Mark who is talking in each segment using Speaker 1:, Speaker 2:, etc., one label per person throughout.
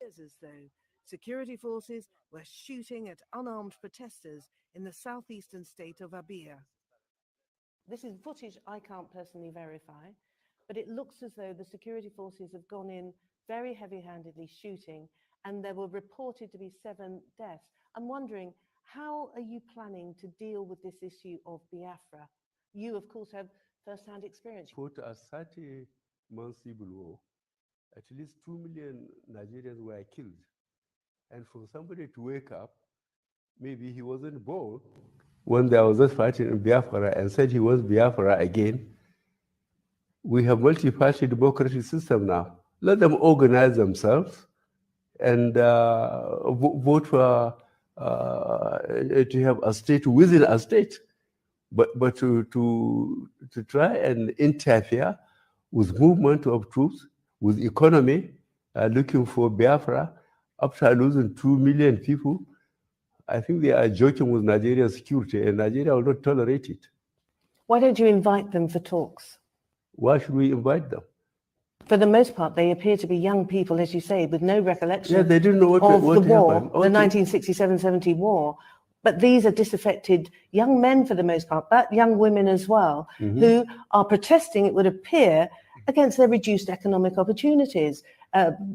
Speaker 1: appears as though security forces were shooting at unarmed protesters in the southeastern state of Abia. This is footage I can't personally verify, but it looks as though the security forces have gone in very heavy-handedly shooting, and there were reported to be 7 deaths. I'm wondering, how are you planning to deal with this issue of Biafra? You, of course, have first-hand experience.
Speaker 2: After a 30-month civil war, at least 2 million Nigerians were killed. And for somebody to wake up, maybe he wasn't born when there was a fighting in Biafra and said he was Biafra again. We have multi-party democratic system now. Let them organize themselves and vote for to have a state within a state. But to try and interfere with movement of troops, with economy, looking for Biafra, after losing 2 million people, I think they are joking with Nigeria's security, and Nigeria will not tolerate it.
Speaker 1: Why don't you invite them for talks?
Speaker 2: Why should we invite them?
Speaker 1: For the most part, they appear to be young people, as you say, with no recollection
Speaker 2: they didn't know what
Speaker 1: of the war,
Speaker 2: happened.
Speaker 1: the 1967-70 war. But these are disaffected young men for the most part, but young women as well, who are protesting, it would appear, against their reduced economic opportunities.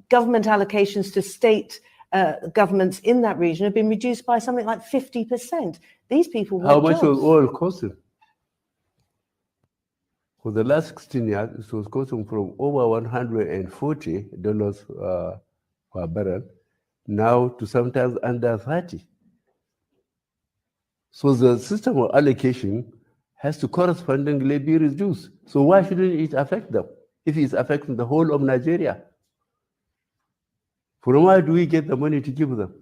Speaker 1: Government allocations to state governments in that region have been reduced by something like 50%. These people want
Speaker 2: How much
Speaker 1: jobs.
Speaker 2: was oil costing? For the last 16 years, it was costing from over $140 per barrel, now to sometimes under 30. So the system of allocation has to correspondingly be reduced. So why shouldn't it affect them if it's affecting the whole of Nigeria? From where do we get the money to give them?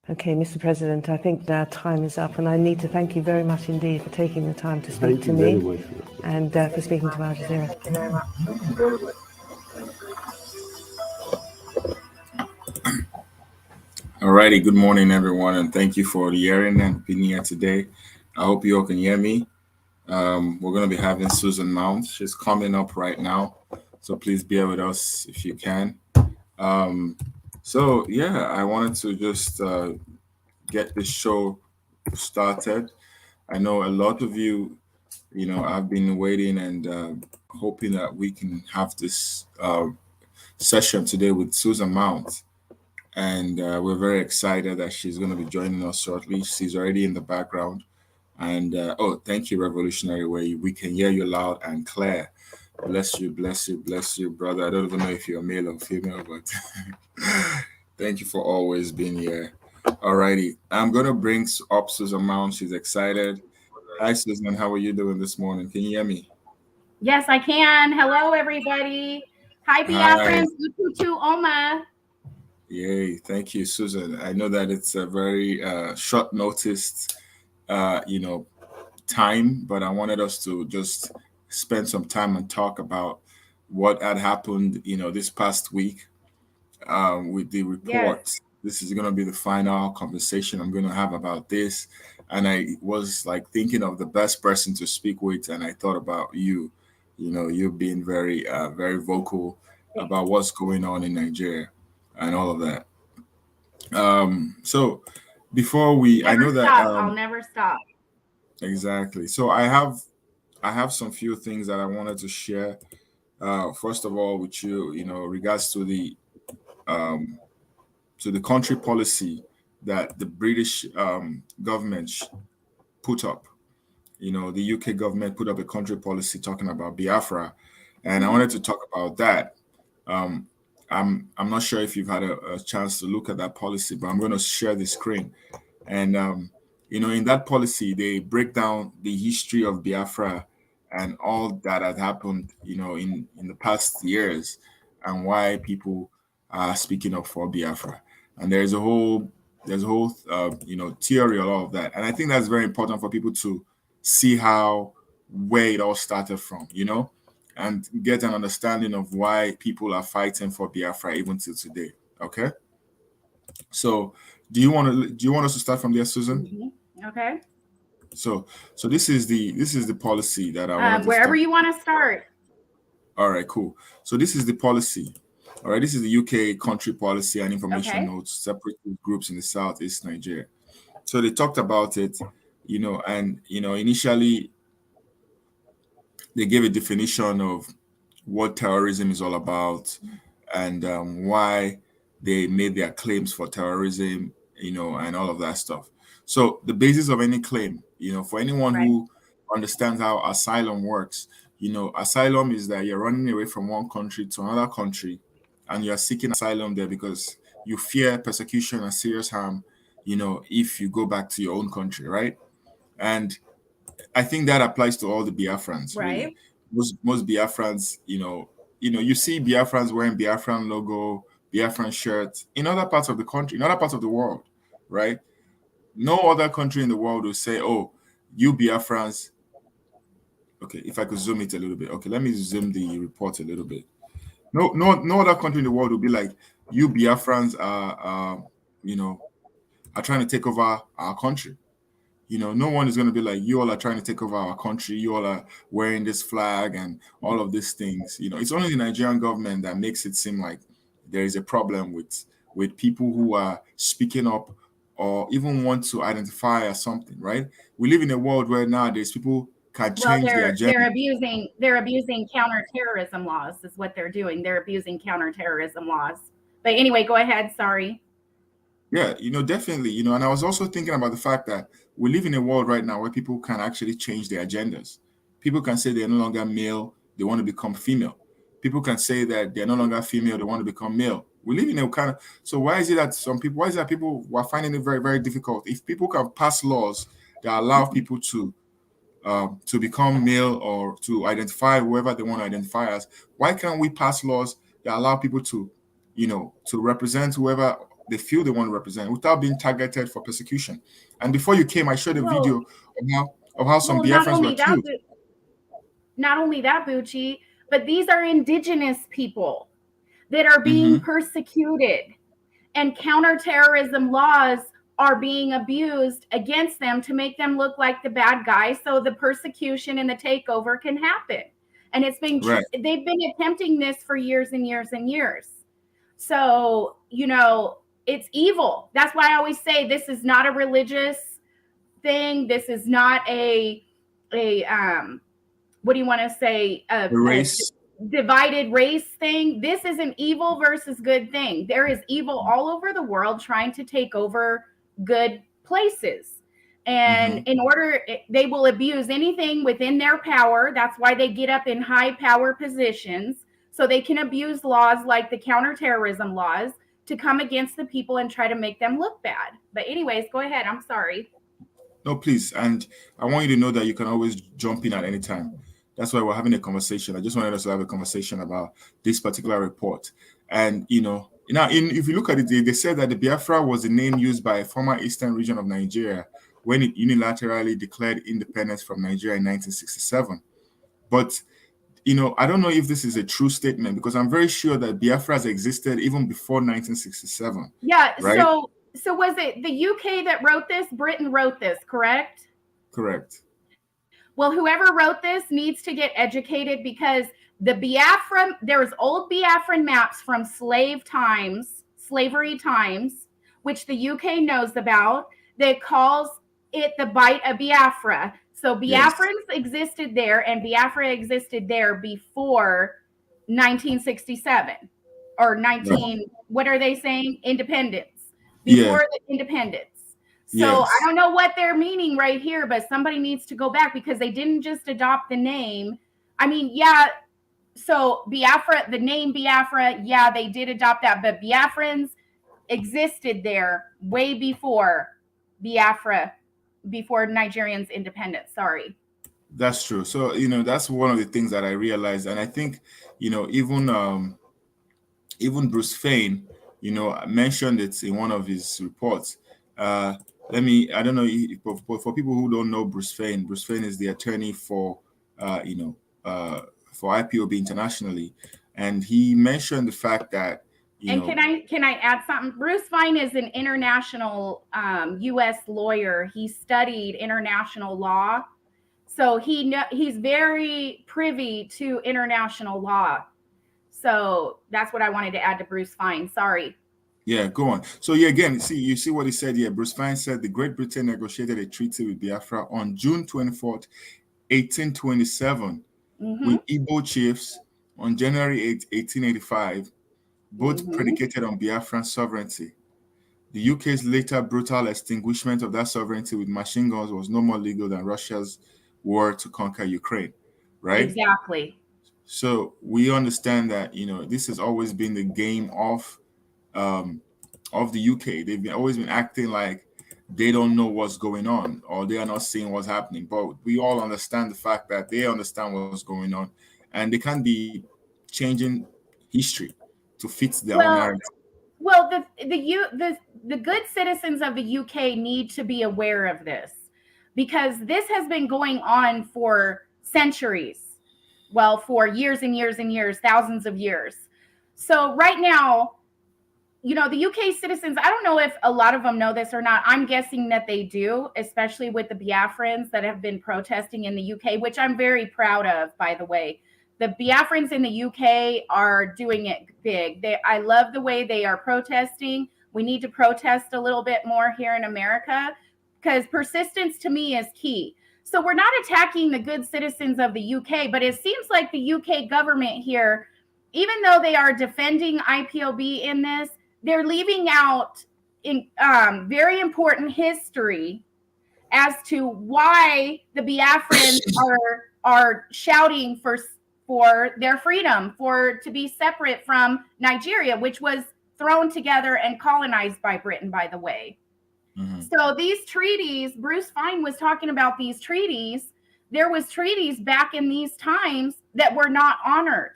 Speaker 1: Okay, Mr. President, I think that time is up, and I need to thank you very much indeed for taking the time to speak to me and for speaking to Al Jazeera. Thank you very much.
Speaker 3: Alrighty, good morning, everyone, and thank you for the hearing and being here today. I hope you all can hear me. We're going to be having Susan Mount. She's coming up right now, so please bear with us if you can. So yeah, I wanted to just get this show started. I know a lot of you, I've been waiting and hoping that we can have this session today with Susan Mount. And we're very excited that she's going to be joining us shortly. She's already in the background. And thank you, Revolutionary Way. We can hear you loud and clear. Bless you, bless you, bless you, brother. I don't even know if you're male or female, but thank you for always being here. Alrighty, I'm going to bring up Susan Mount. She's excited. Hi, Susan. How are you doing this morning? Can you hear me?
Speaker 4: Yes, I can. Hello, everybody. Hi, Biafran. Oma.
Speaker 3: Yay. Thank you, Susan. I know that it's a very short notice, time, but I wanted us to just spend some time and talk about what had happened, this past week with the report. Yes. This is going to be the final conversation I'm going to have about this. And I was thinking of the best person to speak with. And I thought about you, you being very, very vocal about what's going on in Nigeria and all of that. So before we,
Speaker 4: never
Speaker 3: I know
Speaker 4: stop.
Speaker 3: that
Speaker 4: I'll never stop.
Speaker 3: Exactly. So I have some few things that I wanted to share. First of all, with you, regards to the country policy that the British government put up. The UK government put up a country policy talking about Biafra, and I wanted to talk about that. I'm not sure if you've had a chance to look at that policy, but I'm going to share the screen. And in that policy, they break down the history of Biafra and all that had happened, in the past years, and why people are speaking up for Biafra. And there's a whole theory of all of that. And I think that's very important for people to see where it all started from, and get an understanding of why people are fighting for Biafra even till today. Okay. So do you want us to start from there, Susan?
Speaker 4: Mm-hmm. Okay.
Speaker 3: So this is the policy that I want
Speaker 4: wherever you want to start.
Speaker 3: All right, cool. So this is the policy. All right, this is the UK country policy and information
Speaker 4: Okay.
Speaker 3: notes, separate groups in the Southeast Nigeria. So they talked about it, and initially they gave a definition of what terrorism is all about and why they made their claims for terrorism, and all of that stuff. So the basis of any claim, for anyone
Speaker 4: Right.
Speaker 3: who understands how asylum works, asylum is that you're running away from one country to another country and you're seeking asylum there because you fear persecution and serious harm, if you go back to your own country, right? And I think that applies to all the Biafrans, really.
Speaker 4: Right.
Speaker 3: Most Biafrans, you see Biafrans wearing Biafran logo, Biafran shirts in other parts of the country, in other parts of the world, right? No other country in the world will say, "Oh, you Biafrans." Okay, if I could zoom it a little bit. Okay, let me zoom the report a little bit. No other country in the world will be like, "You Biafrans are trying to take over our country." No one is going to be like, you all are trying to take over our country. You all are wearing this flag and all of these things. It's only the Nigerian government that makes it seem like there is a problem with people who are speaking up or even want to identify as something, right? We live in a world where nowadays people can
Speaker 4: Well,
Speaker 3: change their agenda.
Speaker 4: they're abusing counterterrorism laws is what they're doing. They're abusing counterterrorism laws. But anyway, go ahead. Sorry.
Speaker 3: Yeah, definitely, and I was also thinking about the fact that we live in a world right now where people can actually change their agendas. People can say they're no longer male, they want to become female. People can say that they're no longer female, they want to become male. We live in a kind of, so why is it that people are finding it very, very difficult? If people can pass laws that allow people to become male or to identify whoever they want to identify as, why can't we pass laws that allow people to, to represent whoever they feel they want to represent without being targeted for persecution? And before you came, I showed a video of how some Biafrans were killed.
Speaker 4: Not only that, Bucci, but these are indigenous people that are being persecuted, and counterterrorism laws are being abused against them to make them look like the bad guys, so the persecution and the takeover can happen. And it's been
Speaker 3: Right.
Speaker 4: They've been attempting this for years and years and years. So, it's evil. That's why I always say this is not a religious thing. This is not a what do you want to say? A
Speaker 3: race.
Speaker 4: Divided race thing. This is an evil versus good thing. There is evil all over the world trying to take over good places. And in order, they will abuse anything within their power. That's why they get up in high power positions, so they can abuse laws like the counterterrorism laws to come against the people and try to make them look bad. But anyways, go ahead. I'm sorry.
Speaker 3: No, please. And I want you to know that you can always jump in at any time. That's why we're having a conversation. I just wanted us to have a conversation about this particular report. And, if you look at it, they said that the Biafra was the name used by a former eastern region of Nigeria when it unilaterally declared independence from Nigeria in 1967. But, I don't know if this is a true statement, because I'm very sure that Biafras existed even before 1967.
Speaker 4: Yeah.
Speaker 3: Right?
Speaker 4: So was it the UK that wrote this? Britain wrote this, correct?
Speaker 3: Correct.
Speaker 4: Well, whoever wrote this needs to get educated, because there's old Biafran maps from slavery times, which the UK knows about, that calls it the Bight of Biafra. So Biafrans existed there, and Biafra existed there before 1967 or 19. What are they saying? Independence. Before the independence. So I don't know what they're meaning right here, but somebody needs to go back, because they didn't just adopt the name. I mean, so Biafra, the name Biafra, they did adopt that, but Biafrans existed there way before Biafra, before Nigerians' independence. Sorry.
Speaker 3: That's true. So, that's one of the things that I realized. And I think, even Bruce Fein, mentioned it in one of his reports. I don't know, for people who don't know Bruce Fein is the attorney for IPOB internationally. And he mentioned the fact that,
Speaker 4: can I add something? Bruce Fein is an international U.S. lawyer. He studied international law. So he's very privy to international law. So that's what I wanted to add to Bruce Fine. Sorry.
Speaker 3: Yeah, go on. So yeah, again, you see what he said here. Bruce Fine said the Great Britain negotiated a treaty with Biafra on June 24th, 1827, with Igbo chiefs on January 8, 1885, both predicated on Biafran sovereignty. The UK's later brutal extinguishment of that sovereignty with machine guns was no more legal than Russia's war to conquer Ukraine, right?
Speaker 4: Exactly.
Speaker 3: So we understand that, this has always been the game of the UK. They've always been acting like they don't know what's going on or they are not seeing what's happening. But we all understand the fact that they understand what's going on, and they can't be changing history to fit their own narrative.
Speaker 4: Well, the good citizens of the UK need to be aware of this, because this has been going on for centuries. Well, for years and years and years, thousands of years. So right now, the UK citizens, I don't know if a lot of them know this or not. I'm guessing that they do, especially with the Biafrans that have been protesting in the UK, which I'm very proud of, by the way. The Biafrans in the UK are doing it big. I love the way they are protesting. We need to protest a little bit more here in America, because persistence to me is key. So we're not attacking the good citizens of the UK, but it seems like the UK government here, even though they are defending IPOB in this, they're leaving out very important history as to why the Biafrans are shouting for their freedom, to be separate from Nigeria, which was thrown together and colonized by Britain, by the way. So these treaties, Bruce Fine was talking about these treaties. There was treaties back in these times that were not honored.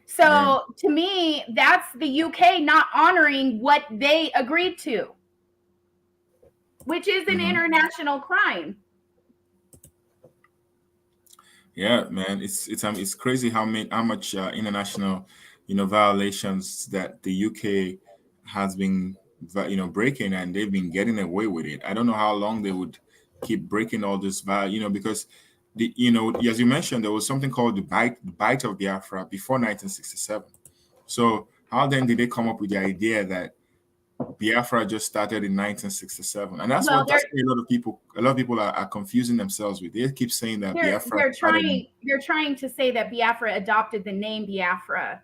Speaker 4: So to me, that's the UK not honoring what they agreed to, which is an international crime.
Speaker 3: Yeah, man, it's crazy how much international violations that the UK has been breaking, and they've been getting away with it. I don't know how long they would keep breaking all this because as you mentioned, there was something called the bite of Biafra before 1967. So how then did they come up with the idea that Biafra just started in 1967? And that's what a lot of people are confusing themselves with. They keep saying that Biafra.
Speaker 4: They're trying to say that Biafra adopted the name Biafra,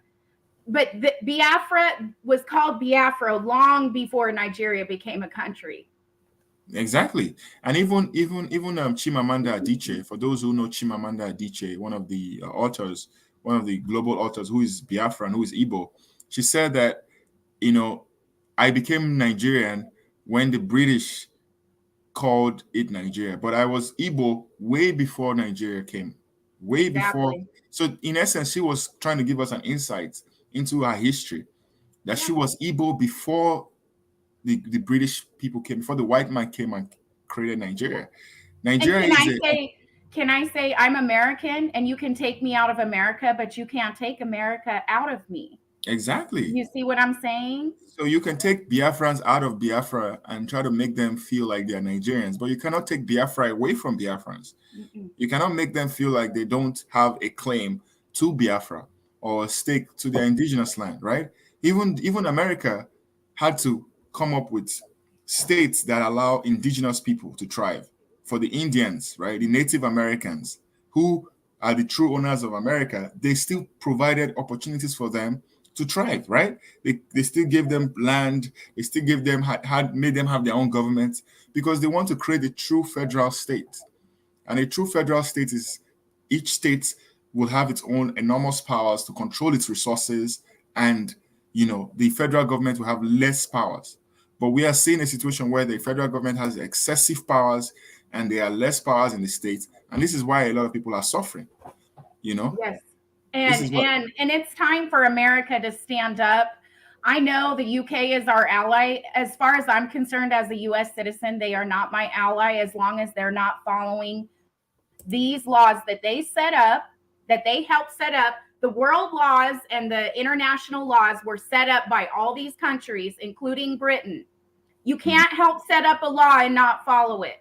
Speaker 4: but Biafra was called Biafra long before Nigeria became a country.
Speaker 3: Exactly. And even Chimamanda Adichie, for those who know Chimamanda Adichie, one of the global authors who is Biafran, who is Igbo, she said that, I became Nigerian when the British called it Nigeria, but I was Igbo way before Nigeria came, before. So in essence, she was trying to give us an insight into her history, that she was Igbo before the British people came, before the white man came and created Nigeria.
Speaker 4: Can I say I'm American, and you can take me out of America, but you can't take America out of me.
Speaker 3: Exactly.
Speaker 4: You see what I'm saying?
Speaker 3: So you can take Biafrans out of Biafra and try to make them feel like they're Nigerians, but you cannot take Biafra away from Biafrans. You cannot make them feel like they don't have a claim to Biafra or a stake to their indigenous land, right? Even America had to come up with states that allow indigenous people to thrive. For the Indians, right, the Native Americans, who are the true owners of America, they still provided opportunities for them to thrive, right? They still gave them land. They still gave them, made them have their own government, because they want to create a true federal state. And a true federal state is, each state will have its own enormous powers to control its resources, and the federal government will have less powers. But we are seeing a situation where the federal government has excessive powers and there are less powers in the states, and this is why a lot of people are suffering.
Speaker 4: Yes. And it's time for America to stand up. I know the UK is our ally. As far as I'm concerned, as a US citizen, they are not my ally as long as they're not following these laws that they set up, that they helped set up. The world laws and the international laws were set up by all these countries, including Britain. You can't help set up a law and not follow it.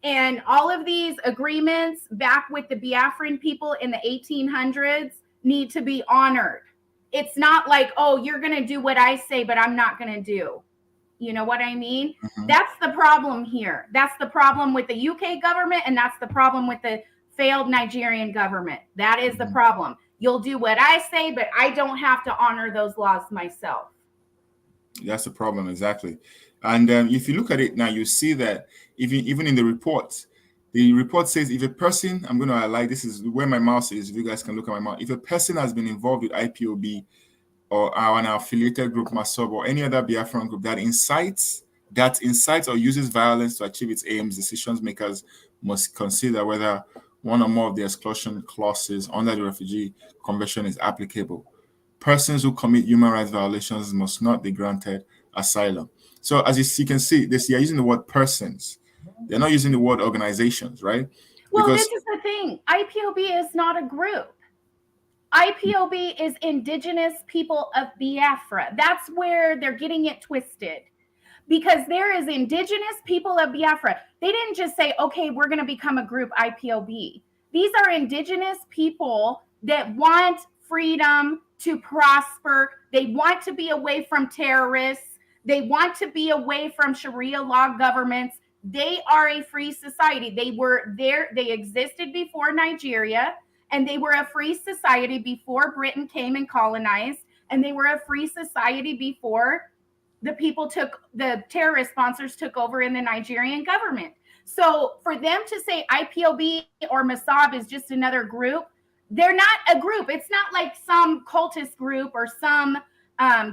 Speaker 4: And all of these agreements back with the Biafran people in the 1800s need to be honored. It's not like, oh, you're going to do what I say, but I'm not going to do. You know what I mean?
Speaker 3: Mhm.
Speaker 4: That's the problem here. That's the problem with the UK government, and that's the problem with the failed Nigerian government. That is the problem. You'll do what I say, but I don't have to honor those laws myself.
Speaker 3: That's the problem, exactly. And if you look at it now, you see that even in the report says if a person, I'm going to highlight, this is where my mouse is, if you guys can look at my mouse. If a person has been involved with IPOB or an affiliated group, MASOB, or any other Biafran group that incites or uses violence to achieve its aims, decision makers must consider whether one or more of the exclusion clauses under the Refugee Convention is applicable. Persons who commit human rights violations must not be granted asylum. So as you can see, they are using the word persons. They're not using the word organizations, right?
Speaker 4: Well, this is the thing. IPOB is not a group. IPOB is Indigenous People of Biafra. That's where they're getting it twisted. Because there is Indigenous People of Biafra. They didn't just say, okay, we're going to become a group, IPOB. These are Indigenous people that want freedom to prosper. They want to be away from terrorists. They want to be away from Sharia law governments. They are a free society. They were there. They existed before Nigeria, and they were a free society before Britain came and colonized, and they were a free society before the terrorist sponsors took over in the Nigerian government. So for them to say IPOB or MASOB is just another group, they're not a group. It's not like some cultist group or some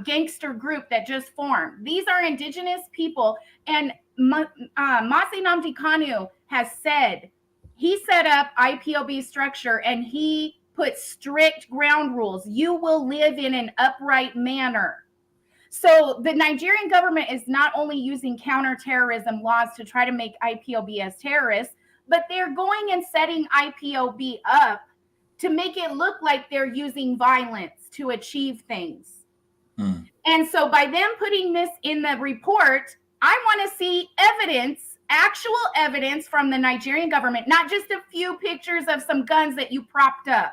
Speaker 4: gangster group that just formed. These are Indigenous people. And Masi Nnamdi Kanu has said, he set up IPOB structure and he put strict ground rules. You will live in an upright manner. So the Nigerian government is not only using counterterrorism laws to try to make IPOB as terrorists, but they're going and setting IPOB up to make it look like they're using violence to achieve things. And so by them putting this in the report, I want to see evidence, actual evidence from the Nigerian government, not just a few pictures of some guns that you propped up.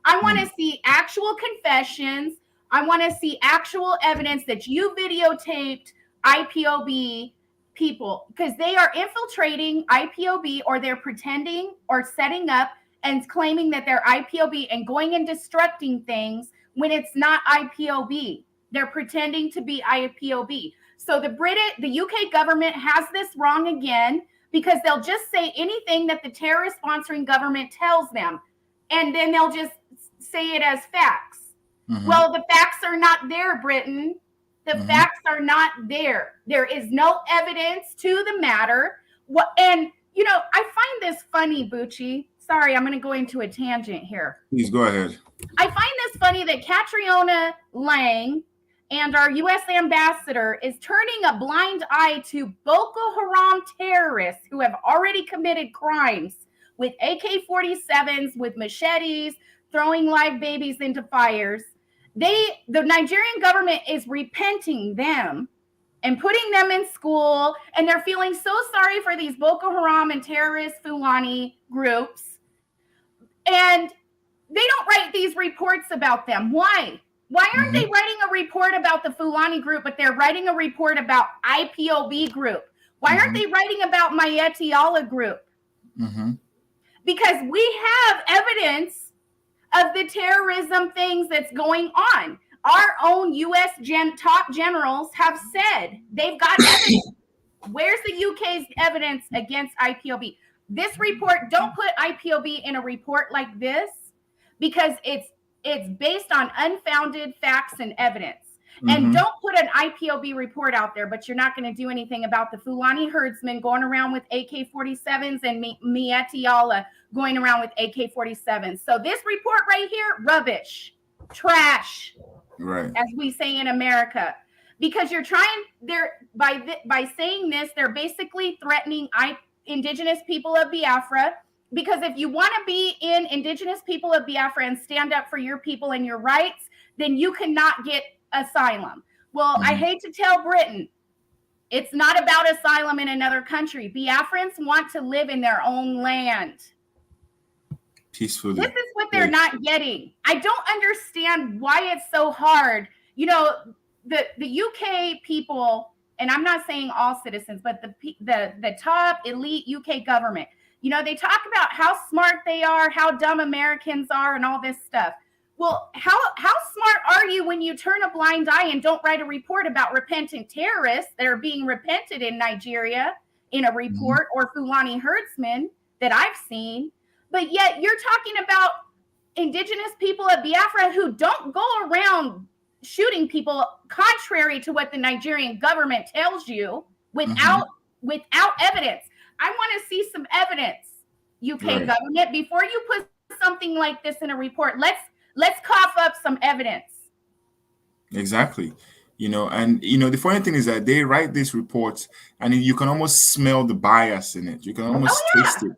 Speaker 4: I want to see actual confessions. I want to see actual evidence that you videotaped IPOB people, because they are infiltrating IPOB, or they're pretending or setting up and claiming that they're IPOB and going and destructing things when it's not IPOB. They're pretending to be IPOB. So the UK government has this wrong again, because they'll just say anything that the terrorist sponsoring government tells them, and then they'll just say it as facts. Well, the facts are not there, Britain. The facts are not there. There is no evidence to the matter. And, you know, I find this funny, Bucci. Sorry, I'm going to go into a tangent here.
Speaker 3: Please go ahead.
Speaker 4: I find this funny that Catriona Lang and our U.S. ambassador is turning a blind eye to Boko Haram terrorists who have already committed crimes with AK-47s, with machetes, throwing live babies into fires. The Nigerian government is repenting them and putting them in school, and they're feeling so sorry for these Boko Haram and terrorist Fulani groups. And they don't write these reports about them. Why? Why aren't they writing a report about the Fulani group, but they're writing a report about IPOB group? Why aren't they writing about Mayeti Allah group? Because we have evidence of the terrorism things that's going on. Our own U.S. top generals have said they've got evidence. Where's the UK's evidence against IPOB? This report, don't put IPOB in a report like this, because it's based on unfounded facts and evidence. And don't put an IPOB report out there, but you're not going to do anything about the Fulani herdsmen going around with AK-47s and Mieti Allah going around with AK-47s. So this report right here, rubbish, trash,
Speaker 3: right,
Speaker 4: as we say in America. Because you're trying, by saying this, they're basically threatening Indigenous people of Biafra. Because if you want to be in Indigenous people of Biafra and stand up for your people and your rights, then you cannot get asylum. Well, I hate to tell Britain, It's not about asylum in another country. Biafrans want to live in their own land.
Speaker 3: Peacefully.
Speaker 4: This is what they're not getting. I don't understand why it's so hard. You know, the UK people, and I'm not saying all citizens, but the top elite UK government, you know, they talk about how smart they are, how dumb Americans are, and all this stuff. Well, how smart are you when you turn a blind eye and don't write a report about repentant terrorists that are being repented in Nigeria in a report, or Fulani herdsmen that I've seen? But yet you're talking about indigenous people of Biafra who don't go around shooting people, contrary to what the Nigerian government tells you, without evidence. I want to see some evidence, UK government, before you put something like this in a report. Let's cough up some evidence.
Speaker 3: Exactly. You know, and you know, the funny thing is that they write these reports and you can almost smell the bias in it. You can almost taste it.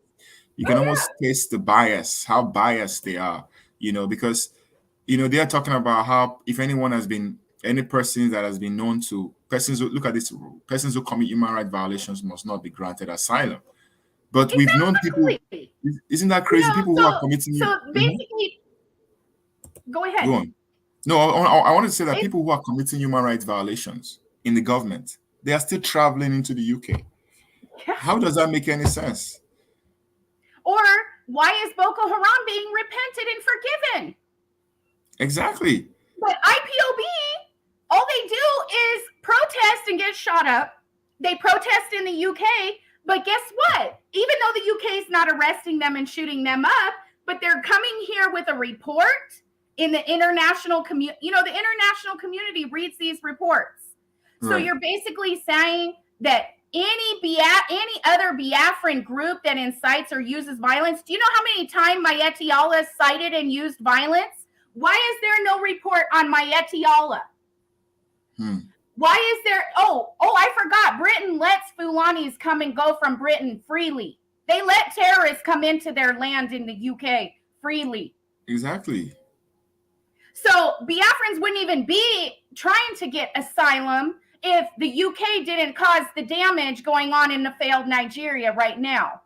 Speaker 3: You can almost taste the bias, how biased they are, you know, because, you know, they are talking about how if anyone has been, any person that has been known to, persons who, look at this, persons who commit human rights violations must not be granted asylum. But we've known people, isn't that crazy? People who are committing.
Speaker 4: So basically, go ahead.
Speaker 3: Go on. No, I wanted to say that people who are committing human rights violations in the government, they are still traveling into the UK. How does that make any sense?
Speaker 4: Or why is Boko Haram being repented and forgiven?
Speaker 3: Exactly.
Speaker 4: But IPOB, all they do is protest and get shot up. They protest in the UK, but guess what? Even though the UK is not arresting them and shooting them up, but they're coming here with a report in the international community. You know, the international community reads these reports. So you're basically saying that any other Biafran group that incites or uses violence, do you know how many times Miyetti Allah cited and used violence? Why is there no report on Miyetti Allah? Why is there, I forgot, Britain lets Fulanis come and go from Britain freely. They let terrorists come into their land in the UK freely.
Speaker 3: Exactly.
Speaker 4: So Biafrans wouldn't even be trying to get asylum if the UK didn't cause the damage going on in the failed Nigeria right now.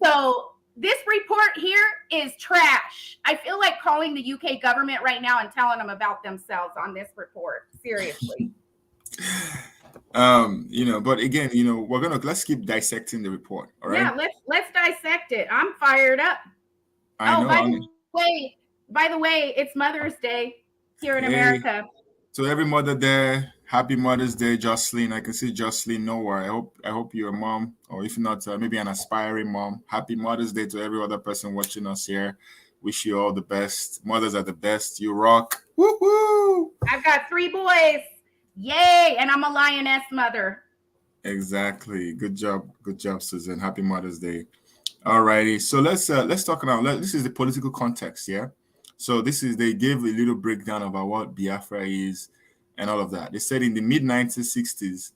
Speaker 4: So this report here is trash. I feel like calling the UK government right now and telling them about themselves on this report. Seriously.
Speaker 3: You know, but again, you know, let's keep dissecting the report. All right.
Speaker 4: Yeah, let's dissect it. I'm fired up. By the way, it's Mother's Day here in America.
Speaker 3: So every mother there, happy Mother's Day, Jocelyn. I can see Jocelyn nowhere. I hope you're a mom, or if not, maybe an aspiring mom. Happy Mother's Day to every other person watching us here. Wish you all the best. Mothers are the best. You rock. Woohoo!
Speaker 4: I've got 3 boys. Yay! And I'm a lioness mother.
Speaker 3: Exactly. Good job, Susan. Happy Mother's Day. All righty. So let's talk now. This is the political context, yeah. So they gave a little breakdown about what Biafra is and all of that. They said in the mid-1960s,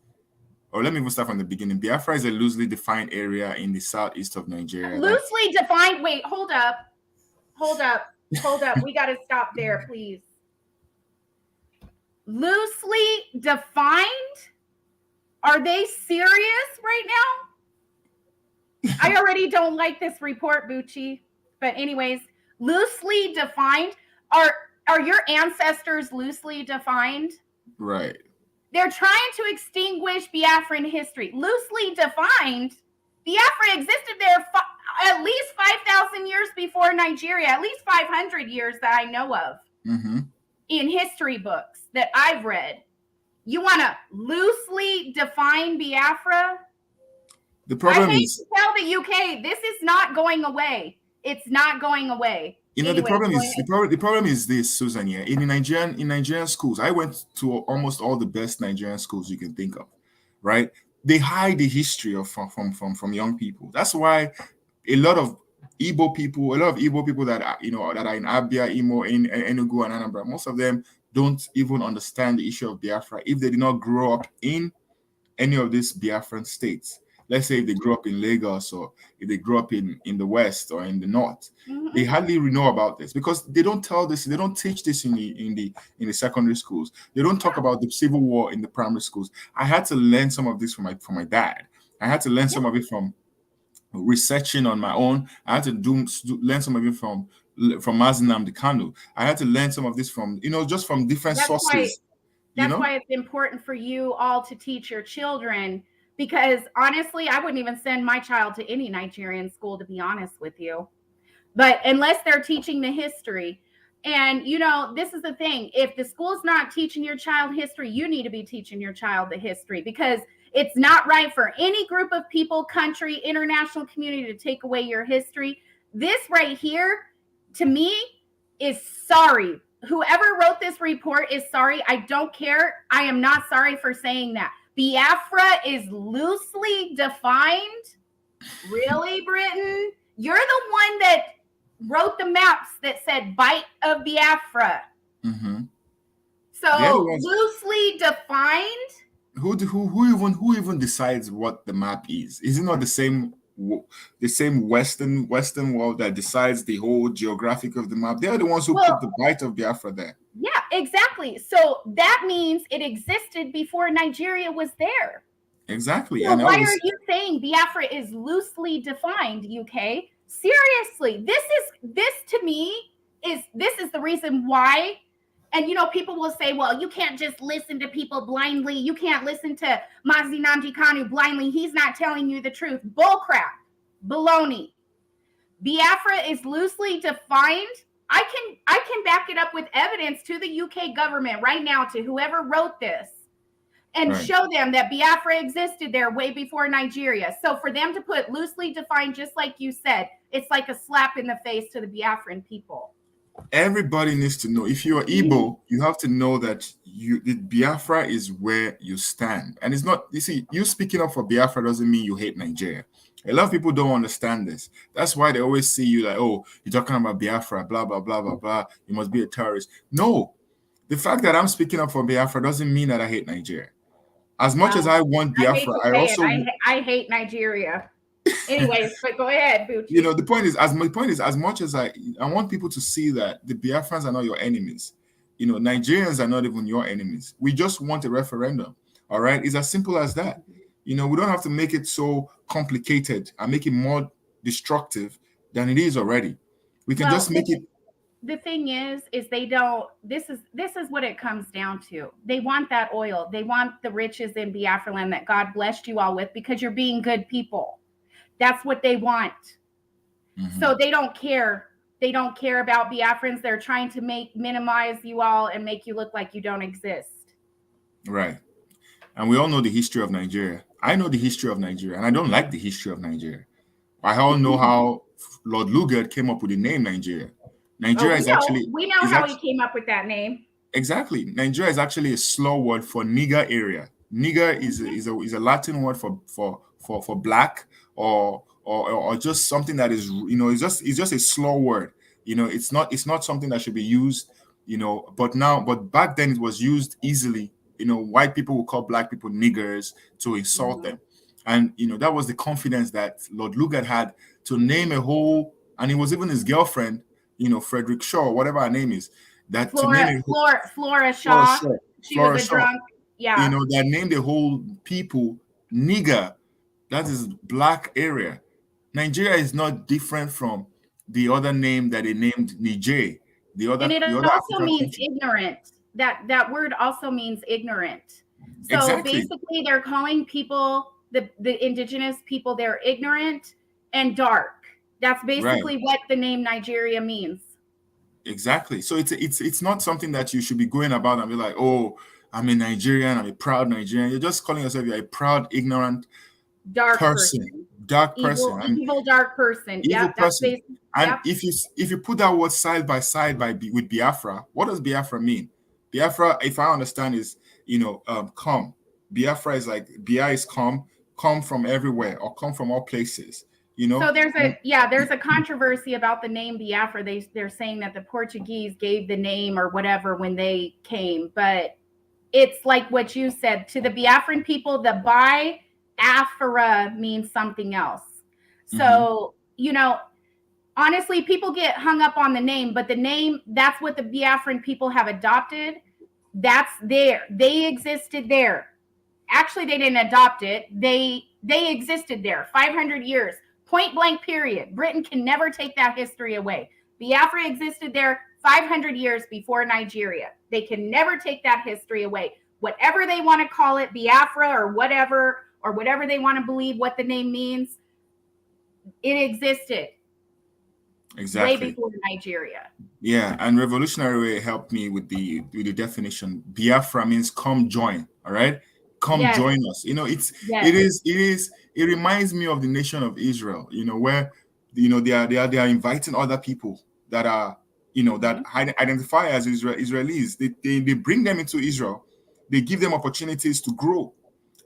Speaker 3: or let me even start from the beginning. Biafra is a loosely defined area in the southeast of Nigeria.
Speaker 4: Loosely defined? Wait, hold up. We got to stop there, please. Loosely defined? Are they serious right now? I already don't like this report, Bucci. But anyways, loosely defined. Are your ancestors loosely defined?
Speaker 3: Right.
Speaker 4: They're trying to extinguish Biafran history. Loosely defined, Biafra existed there at least 5,000 years before Nigeria, at least 500 years that I know of in history books that I've read. You want to loosely define Biafra?
Speaker 3: The problem
Speaker 4: I hate to tell the UK, this is not going away. It's not going away.
Speaker 3: You know, the problem is this, Susan. Yeah, in Nigerian schools, I went to almost all the best Nigerian schools you can think of. Right? They hide the history of from young people. That's why a lot of Igbo people that are, that are in Abia, Imo, in Enugu, and Anambra, most of them don't even understand the issue of Biafra if they did not grow up in any of these Biafran states. Let's say if they grew up in Lagos, or if they grew up in the West or in the North, They hardly know about this because they don't tell this. They don't teach this in the secondary schools. They don't talk about the Civil War in the primary schools. I had to learn some of this from my dad. I had to learn some of it from researching on my own. I had to learn some of it from Mazinam Kanu. I had to learn some of this from, just from different sources.
Speaker 4: That's why it's important for you all to teach your children, because honestly, I wouldn't even send my child to any Nigerian school, to be honest with you. But unless they're teaching the history. And, this is the thing. If the school's not teaching your child history, you need to be teaching your child the history, because it's not right for any group of people, country, international community to take away your history. This right here, to me, is sorry. Whoever wrote this report is sorry. I don't care. I am not sorry for saying that. Biafra is loosely defined. Really, Britain? You're the one that wrote the maps that said Bight of Biafra.
Speaker 3: Mm-hmm.
Speaker 4: So loosely defined.
Speaker 3: Who even decides what the map is? Is it not the same Western world that decides the whole geographic of the map? They are the ones who put the Bight of Biafra there.
Speaker 4: Yeah, exactly. So that means it existed before Nigeria was there.
Speaker 3: Exactly.
Speaker 4: So why are you saying Biafra is loosely defined, UK? Seriously, this to me is the reason why. And, people will say, well, you can't just listen to people blindly. You can't listen to Mazinam Kanu blindly. He's not telling you the truth. Bullcrap. Baloney. Biafra is loosely defined. I can back it up with evidence to the UK government right now, to whoever wrote this, and show them that Biafra existed there way before Nigeria. So for them to put loosely defined, just like you said, it's like a slap in the face to the Biafran people.
Speaker 3: Everybody needs to know. If you're Igbo, you have to know that the Biafra is where you stand. And it's not, you speaking up for Biafra doesn't mean you hate Nigeria. A lot of people don't understand this. That's why they always see you like, oh, you're talking about Biafra, blah, blah, blah, blah, blah. You must be a terrorist. No. The fact that I'm speaking up for Biafra doesn't mean that I hate Nigeria. As much as I want Biafra,
Speaker 4: I hate Nigeria. Anyways, but go ahead, Bucci.
Speaker 3: The point is, as much as I want people to see that the Biafrans are not your enemies. Nigerians are not even your enemies. We just want a referendum. All right, it's as simple as that. We don't have to make it so complicated and make it more destructive than it is already. We can just make it.
Speaker 4: The thing is they don't. This is what it comes down to. They want that oil. They want the riches in Biafra land that God blessed you all with, because you're being good people. That's what they want. Mm-hmm. So they don't care. They don't care about Biafrans. They're trying to minimize you all and make you look like you don't exist.
Speaker 3: Right. And we all know the history of Nigeria. I know the history of Nigeria, and I don't like the history of Nigeria. I all know how Lord Lugard came up with the name Nigeria. Nigeria is actually...
Speaker 4: We know how he came up with that name.
Speaker 3: Exactly. Nigeria is actually a slur word for nigger area. Nigger is a Latin word for black, or just something that is, it's just a slur word. It's not something that should be used, but back then it was used easily. White people would call black people niggers to insult them. And, that was the confidence that Lord Lugard had to name a whole, and it was even his girlfriend, Frederick Shaw, whatever her name is, that
Speaker 4: Flora Shaw. She was a drunk. Yeah.
Speaker 3: That named the whole people nigger. That is black area. Nigeria is not different from the other name that they named Niger.
Speaker 4: And it also means ignorant. That word also means ignorant. So basically they're calling people, the indigenous people, they're ignorant and dark. That's basically what the name Nigeria means.
Speaker 3: Exactly. So it's not something that you should be going about and be like, oh, I'm a Nigerian, I'm a proud Nigerian. You're just calling yourself you're a proud, ignorant,
Speaker 4: dark person.
Speaker 3: Dark
Speaker 4: person.
Speaker 3: Evil,
Speaker 4: evil dark person.
Speaker 3: Evil person. And if you put that word side by side with Biafra, what does Biafra mean? Biafra, if I understand, is come. Biafra is like Bia is come from everywhere or come from all places.
Speaker 4: So there's a controversy about the name Biafra. They're saying that the Portuguese gave the name or whatever when they came, but it's like what you said, to the Biafran people, the Biafra means something else. So, honestly, people get hung up on the name, but the name, that's what the Biafran people have adopted. That's there. They existed there. Actually, they didn't adopt it. They existed there 500 years, point blank period. Britain can never take that history away. Biafra existed there 500 years before Nigeria. They can never take that history away. Whatever they want to call it, Biafra or whatever they want to believe what the name means, it existed way before Nigeria.
Speaker 3: Yeah, and Revolutionary Way helped me with the definition. Biafra means come join. All right, come join us. You know, it reminds me of the nation of Israel. You know, where they are inviting other people that are that identify as Israelis. They bring them into Israel. They give them opportunities to grow.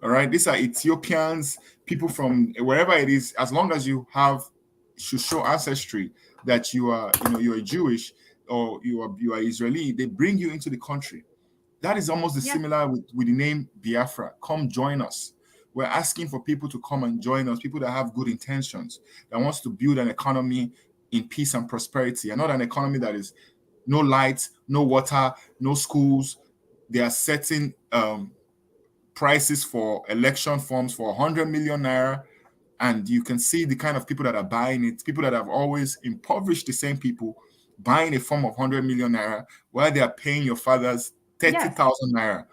Speaker 3: All right, these are Ethiopians, people from wherever it is. As long as you should show ancestry that you are Jewish or you are Israeli, they bring you into the country. That is almost similar with the name Biafra. Come join us. We're asking for people to come and join us, people that have good intentions, that wants to build an economy in peace and prosperity, and not an economy that is no light, no water, no schools. They are setting prices for election forms for 100 million naira. And you can see the kind of people that are buying it, people that have always impoverished the same people, buying a form of 100 million naira while they are paying your fathers 30,000 naira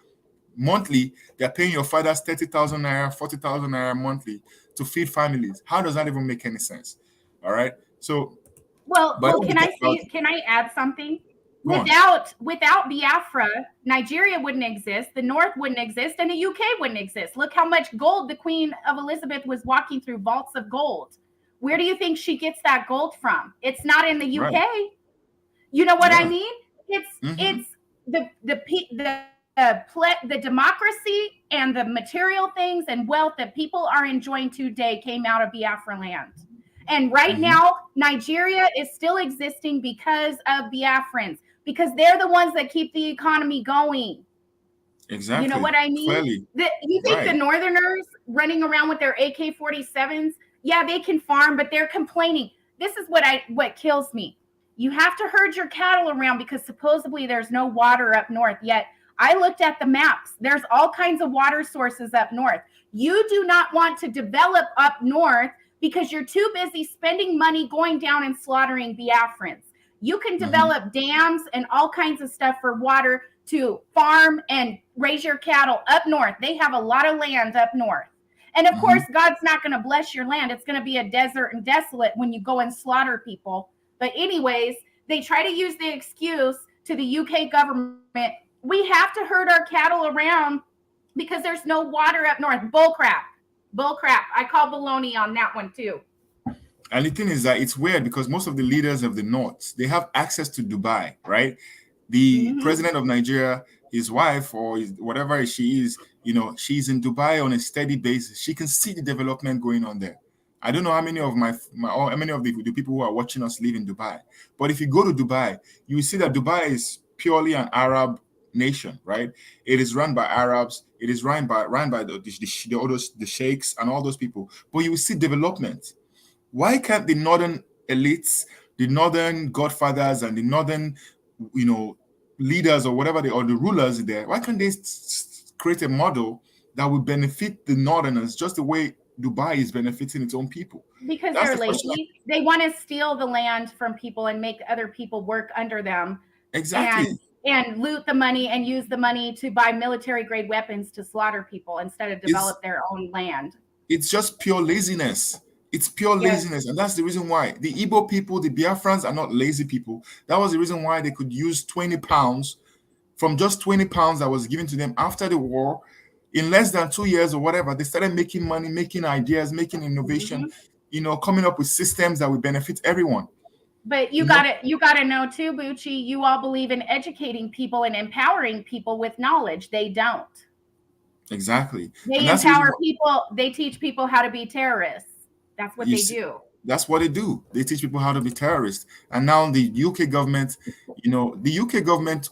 Speaker 3: monthly. They're paying your fathers 30,000 naira, 40,000 naira monthly to feed families. How does that even make any sense? All right. So,
Speaker 4: well, can I add something? Without Biafra, Nigeria wouldn't exist, the North wouldn't exist, and the UK wouldn't exist. Look how much gold the Queen of Elizabeth was walking through, vaults of gold. Where do you think she gets that gold from? It's not in the UK. Right. You know what I mean? It's the democracy and the material things and wealth that people are enjoying today came out of Biafra land. And right now, Nigeria is still existing because of Biafrans, because they're the ones that keep the economy going.
Speaker 3: Exactly.
Speaker 4: You know what I mean?
Speaker 3: Clearly.
Speaker 4: You think the Northerners running around with their AK-47s, yeah, they can farm, but they're complaining. This is what kills me. You have to herd your cattle around because supposedly there's no water up north. Yet I looked at the maps. There's all kinds of water sources up north. You do not want to develop up north because you're too busy spending money going down and slaughtering Biafrans. You can develop dams and all kinds of stuff for water to farm and raise your cattle up north. They have a lot of land up north. And of course, God's not going to bless your land. It's going to be a desert and desolate when you go and slaughter people. But anyways, they try to use the excuse to the UK government. We have to herd our cattle around because there's no water up north. Bull crap. I call baloney on that one too.
Speaker 3: And the thing is that it's weird because most of the leaders of the North, they have access to Dubai, right? The president of Nigeria, his wife or whatever she is, she's in Dubai on a steady basis. She can see the development going on there. I don't know how many of how many of the people who are watching us live in Dubai. But if you go to Dubai, you will see that Dubai is purely an Arab nation, right? It is run by Arabs. It is run by the sheikhs and all those people. But you will see development. Why can't the northern elites, the northern godfathers, and the northern, leaders or whatever or the rulers there? Why can't they create a model that would benefit the northerners just the way Dubai is benefiting its own people?
Speaker 4: Because they're lazy. They want to steal the land from people and make other people work under them.
Speaker 3: Exactly.
Speaker 4: And loot the money and use the money to buy military grade weapons to slaughter people instead of develop their own land. It's
Speaker 3: just pure laziness. It's pure laziness. And that's the reason why the Ipob people, the Biafrans are not lazy people. That was the reason why they could use 20 pounds from just 20 pounds that was given to them after the war. In less than 2 years or whatever, they started making money, making ideas, making innovation, coming up with systems that would benefit everyone.
Speaker 4: But you gotta know too, Bucci, you all believe in educating people and empowering people with knowledge. They don't.
Speaker 3: Exactly.
Speaker 4: They empower people. They teach people how to be terrorists. That's what they do.
Speaker 3: That's what they do. They teach people how to be terrorists. And now the UK government, the UK government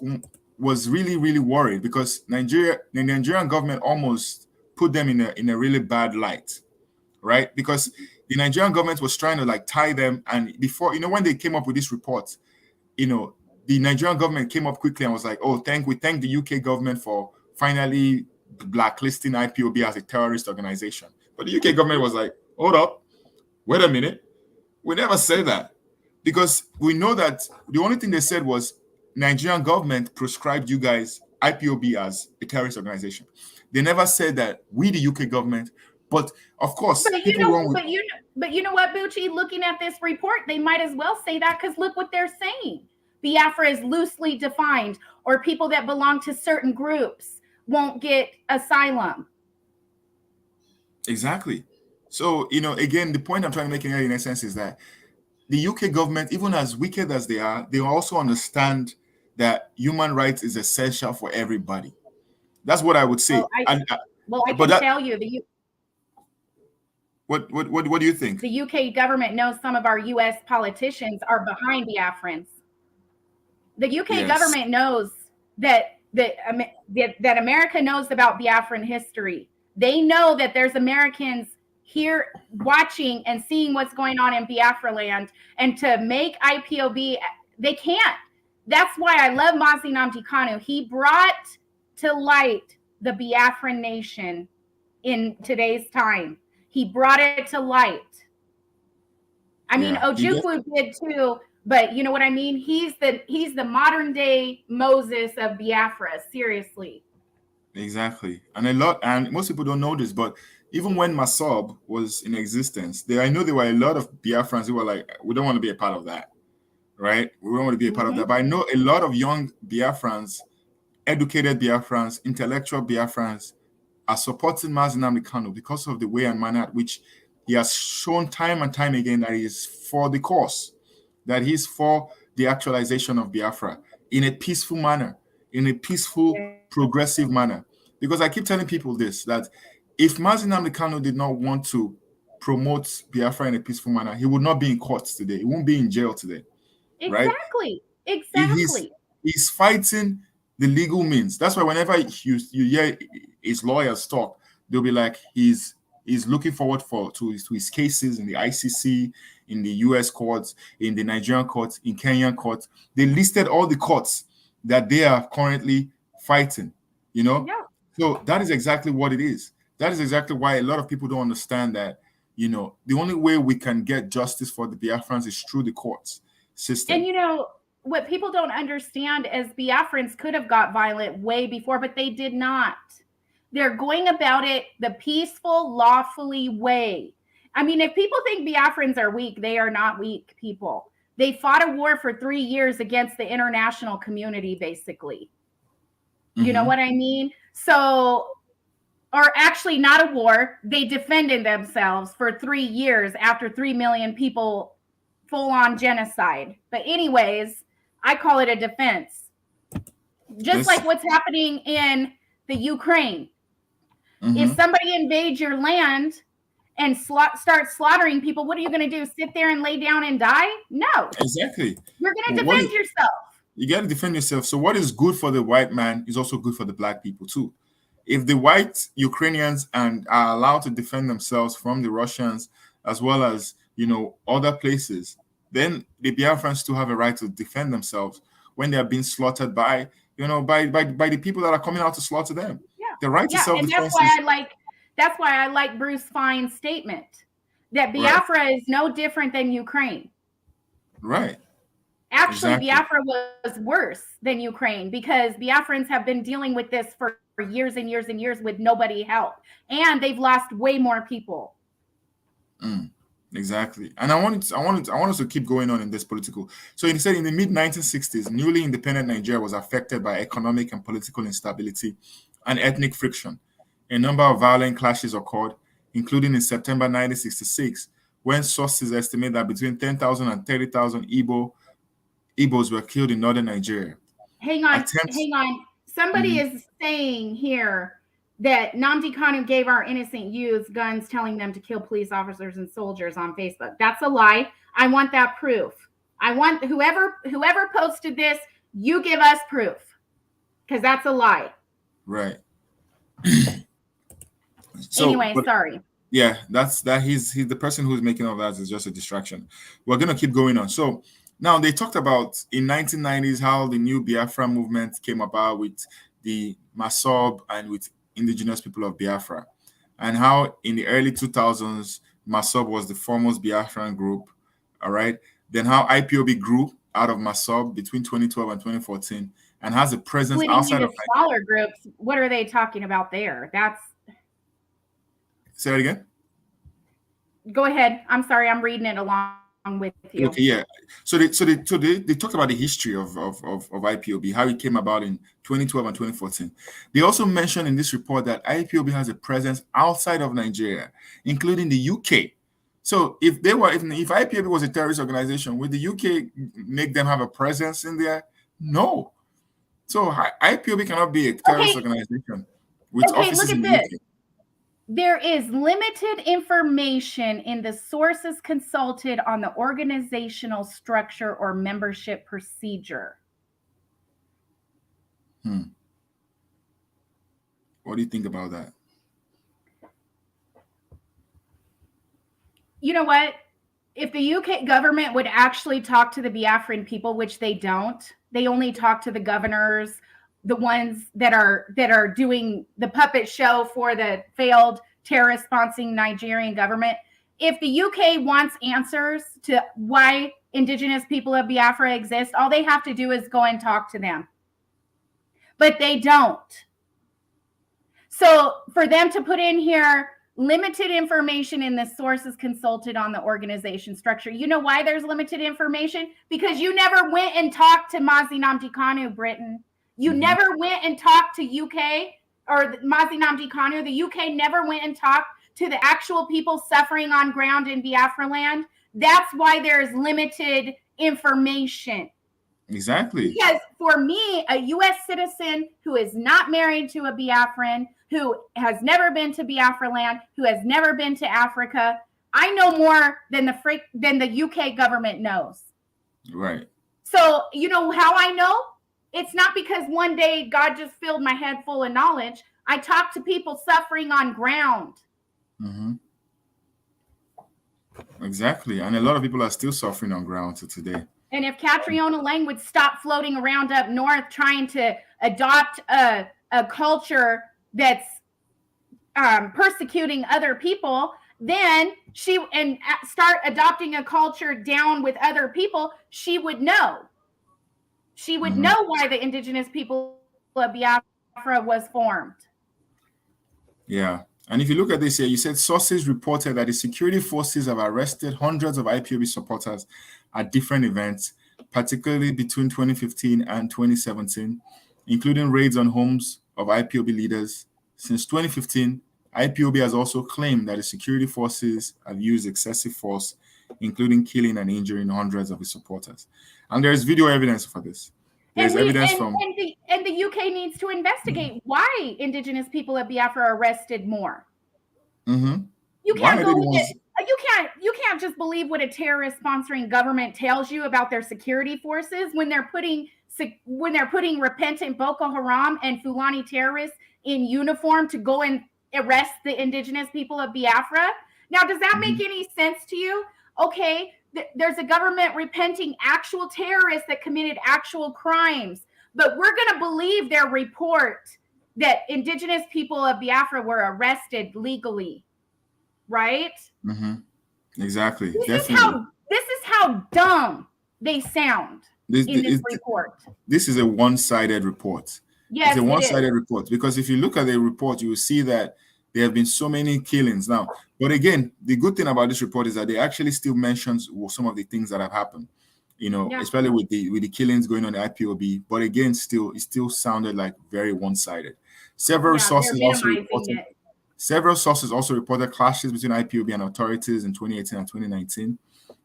Speaker 3: was really, really worried because the Nigerian government almost put them in a really bad light, right? Because the Nigerian government was trying to like tie them. And before, when they came up with this report, the Nigerian government came up quickly and was like, "Oh, we thank the UK government for finally blacklisting IPOB as a terrorist organization." But the UK government was like, "Hold up, wait a minute, we never said that," because we know that the only thing they said was Nigerian government proscribed you guys IPOB as a terrorist organization. They never said that we, the UK government. But of course,
Speaker 4: but you know what, Bucci? Looking at this report, they might as well say that, because look what they're saying. Biafra is loosely defined, or people that belong to certain groups won't get asylum.
Speaker 3: Exactly. So, again, the point I'm trying to make in essence is that the UK government, even as wicked as they also understand that human rights is essential for everybody. That's what I would say.
Speaker 4: I can tell you
Speaker 3: What do you think?
Speaker 4: The UK government knows some of our US politicians are behind Biafrans. The UK government knows that America knows about Biafran history. They know that there's Americans here watching and seeing what's going on in Biafra land, and to make IPOB, they can't. That's why I love Mazi Nnamdi Kanu. He brought to light the Biafran nation in today's time. He brought it to light. I mean, Ojukwu did too, but you know what I mean? He's the modern day Moses of Biafra, seriously.
Speaker 3: Exactly. And most people don't know this, but even when Masob was in existence, I know there were a lot of Biafrans who were like, we don't want to be a part of that, right? We don't want to be a part of that. But I know a lot of young Biafrans, educated Biafrans, intellectual Biafrans are supporting Mazi Nnamdi Kanu because of the way and manner at which he has shown time and time again that he is for the cause, that he's for the actualization of Biafra in a peaceful manner, in a peaceful, progressive manner. Because I keep telling people this, that if Mazi Nnamdi Kanu did not want to promote Biafra in a peaceful manner, he would not be in court today. He won't be in jail today.
Speaker 4: Exactly.
Speaker 3: Right?
Speaker 4: Exactly.
Speaker 3: He's fighting the legal means. That's why whenever you hear his lawyers talk, they'll be like, he's looking forward to his cases in the ICC, in the US courts, in the Nigerian courts, in Kenyan courts. They listed all the courts that they are currently fighting,
Speaker 4: Yeah.
Speaker 3: So that is exactly what it is. That is exactly why a lot of people don't understand that, the only way we can get justice for the Biafrans is through the courts system.
Speaker 4: And what people don't understand is Biafrans could have got violent way before, but they did not. They're going about it the peaceful, lawfully way. I mean, if people think Biafrans are weak, they are not weak people. They fought a war for 3 years against the international community, basically. You know what I mean? So, or actually not a war. They defended themselves for 3 years after 3 million people full-on genocide. But anyways, I call it a defense. Just like what's happening in the Ukraine. If somebody invades your land and start slaughtering people, what are you going to do? Sit there and lay down and die? No.
Speaker 3: Exactly.
Speaker 4: You're going to defend yourself.
Speaker 3: You got to defend yourself. So what is good for the white man is also good for the black people too. If the white Ukrainians are allowed to defend themselves from the Russians, as well as, other places, then the Biafrans still have a right to defend themselves when they are being slaughtered by the people that are coming out to slaughter them.
Speaker 4: Yeah.
Speaker 3: The right to self-defense.
Speaker 4: And that's why I like Bruce Fine's statement that Biafra is no different than Ukraine.
Speaker 3: Right.
Speaker 4: Actually, Biafra was worse than Ukraine, because Biafrans have been dealing with this for years and years and years with nobody help, and they've lost way more people.
Speaker 3: Exactly. And I want us to keep going on in this political. So he said in the mid-1960s, newly independent Nigeria was affected by economic and political instability and ethnic friction. A number of violent clashes occurred, including in September 1966, when sources estimate that between 10,000 and 30,000 Igbos were killed in northern Nigeria.
Speaker 4: Hang on. Somebody is saying here that Nnamdi Kanu gave our innocent youths guns, telling them to kill police officers and soldiers on Facebook. That's a lie. I want that proof. I want whoever posted this, you give us proof, because that's a lie.
Speaker 3: Right.
Speaker 4: Sorry.
Speaker 3: Yeah, that's that. He's the person who's making all that is just a distraction. We're gonna keep going on. So now they talked about in 1990s how the new Biafra movement came about with the Masob and with indigenous people of Biafra, and how in the early 2000s Masob was the foremost Biafran group. All right, then how IPOB grew out of Masob between 2012 and 2014 and has a presence
Speaker 4: Splitting
Speaker 3: outside
Speaker 4: into
Speaker 3: of Nigeria.
Speaker 4: smaller groups. What are they talking about there? That's
Speaker 3: Say that again.
Speaker 4: Go ahead. I'm sorry, I'm reading it along with you.
Speaker 3: Okay, yeah. So they talked about the history of IPOB, how it came about in 2012 and 2014. They also mentioned in this report that IPOB has a presence outside of Nigeria, including the UK. So if IPOB was a terrorist organization, would the UK make them have a presence in there? No. So IPOB cannot be a terrorist organization with offices
Speaker 4: look at
Speaker 3: in the
Speaker 4: this.
Speaker 3: UK.
Speaker 4: There is limited information in the sources consulted on the organizational structure or membership procedure.
Speaker 3: What do you think about that?
Speaker 4: You know what? If the UK government would actually talk to the Biafran people, which they don't, they only talk to the governors, the ones that are doing the puppet show for the failed terrorist sponsoring Nigerian government. If the UK wants answers to why indigenous people of Biafra exist, all they have to do is go and talk to them. But they don't. So for them to put in here limited information in the sources consulted on the organization structure, you know why there's limited information? Because you never went and talked to Mazi Nnamdi Kanu, Britain. You never went and talked to UK or Mazi Nnamdi Kanu. The UK never went and talked to the actual people suffering on ground in Biafra land. That's why there's limited information.
Speaker 3: Exactly.
Speaker 4: Because for me, a U.S. citizen who is not married to a Biafran, who has never been to Biafra land, who has never been to Africa, I know more than the UK government knows.
Speaker 3: Right.
Speaker 4: So you know how I know? It's not because one day God just filled my head full of knowledge. I talk to people suffering on ground.
Speaker 3: Exactly. And a lot of people are still suffering on ground to today.
Speaker 4: And if Catriona Lang would stop floating around up north trying to adopt a culture that's persecuting other people, then start adopting a culture down with other people, she would know. She would know why the indigenous people of Biafra was formed. Yeah.
Speaker 3: And if you look at this here, you said sources reported that the security forces have arrested hundreds of IPOB supporters at different events, particularly between 2015 and 2017, including raids on homes of IPOB leaders. Since 2015, IPOB has also claimed that the security forces have used excessive force, including killing and injuring hundreds of its supporters. And there is video evidence for this. There's evidence from...
Speaker 4: And the UK needs to investigate why indigenous people of Biafra are arrested more. You can't go with it. You can't just believe what a terrorist sponsoring government tells you about their security forces when they're putting repentant Boko Haram and Fulani terrorists in uniform to go and arrest the indigenous people of Biafra. Now, does that make any sense to you? Okay, there's a government repenting actual terrorists that committed actual crimes, but we're going to believe their report that indigenous people of Biafra were arrested legally, right?
Speaker 3: Exactly.
Speaker 4: This is how dumb they sound in this report.
Speaker 3: This is a one-sided report.
Speaker 4: Yes,
Speaker 3: it's a one-sided report, because if you look at the report, you will see that there have been so many killings now. But again, the good thing about this report is that they actually still mentions some of the things that have happened, especially with the killings going on in IPOB. But again, it still sounded like very one-sided. Several sources also reported clashes between IPOB and authorities in 2018 and 2019.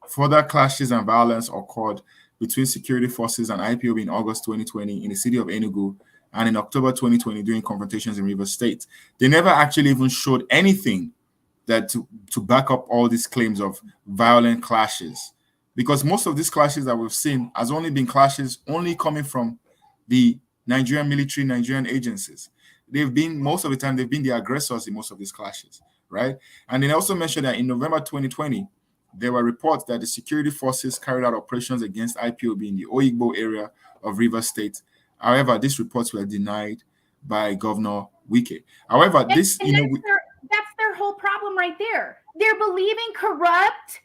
Speaker 3: Further clashes and violence occurred between security forces and IPOB in August 2020 in the city of Enugu, and in October 2020 during confrontations in Rivers State. They never actually even showed anything that to back up all these claims of violent clashes, because most of these clashes that we've seen has only been clashes coming from the Nigerian military, Nigerian agencies. Most of the time they've been the aggressors in most of these clashes. right? And they also mentioned that in November 2020, there were reports that the security forces carried out operations against IPOB in the Oyigbo area of Rivers State. However, these reports were denied by Governor Wike. However, this,
Speaker 4: and that's their whole problem right there. They're believing corrupt,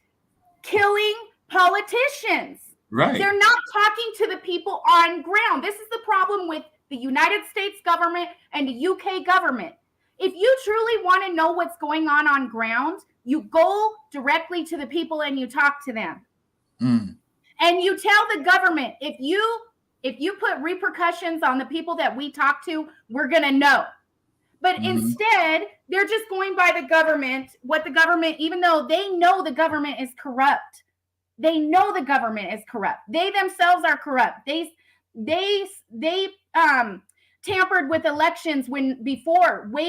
Speaker 4: killing politicians.
Speaker 3: Right.
Speaker 4: They're not talking to the people on ground. This is the problem with the United States government and the UK government. If you truly want to know what's going on ground, you go directly to the people and you talk to them. And you tell the government, if you put repercussions on the people that we talk to, we're going to know. But instead, they're just going by the government, what the government, even though they know the government is corrupt. They know the government is corrupt. They themselves are corrupt. They tampered with elections way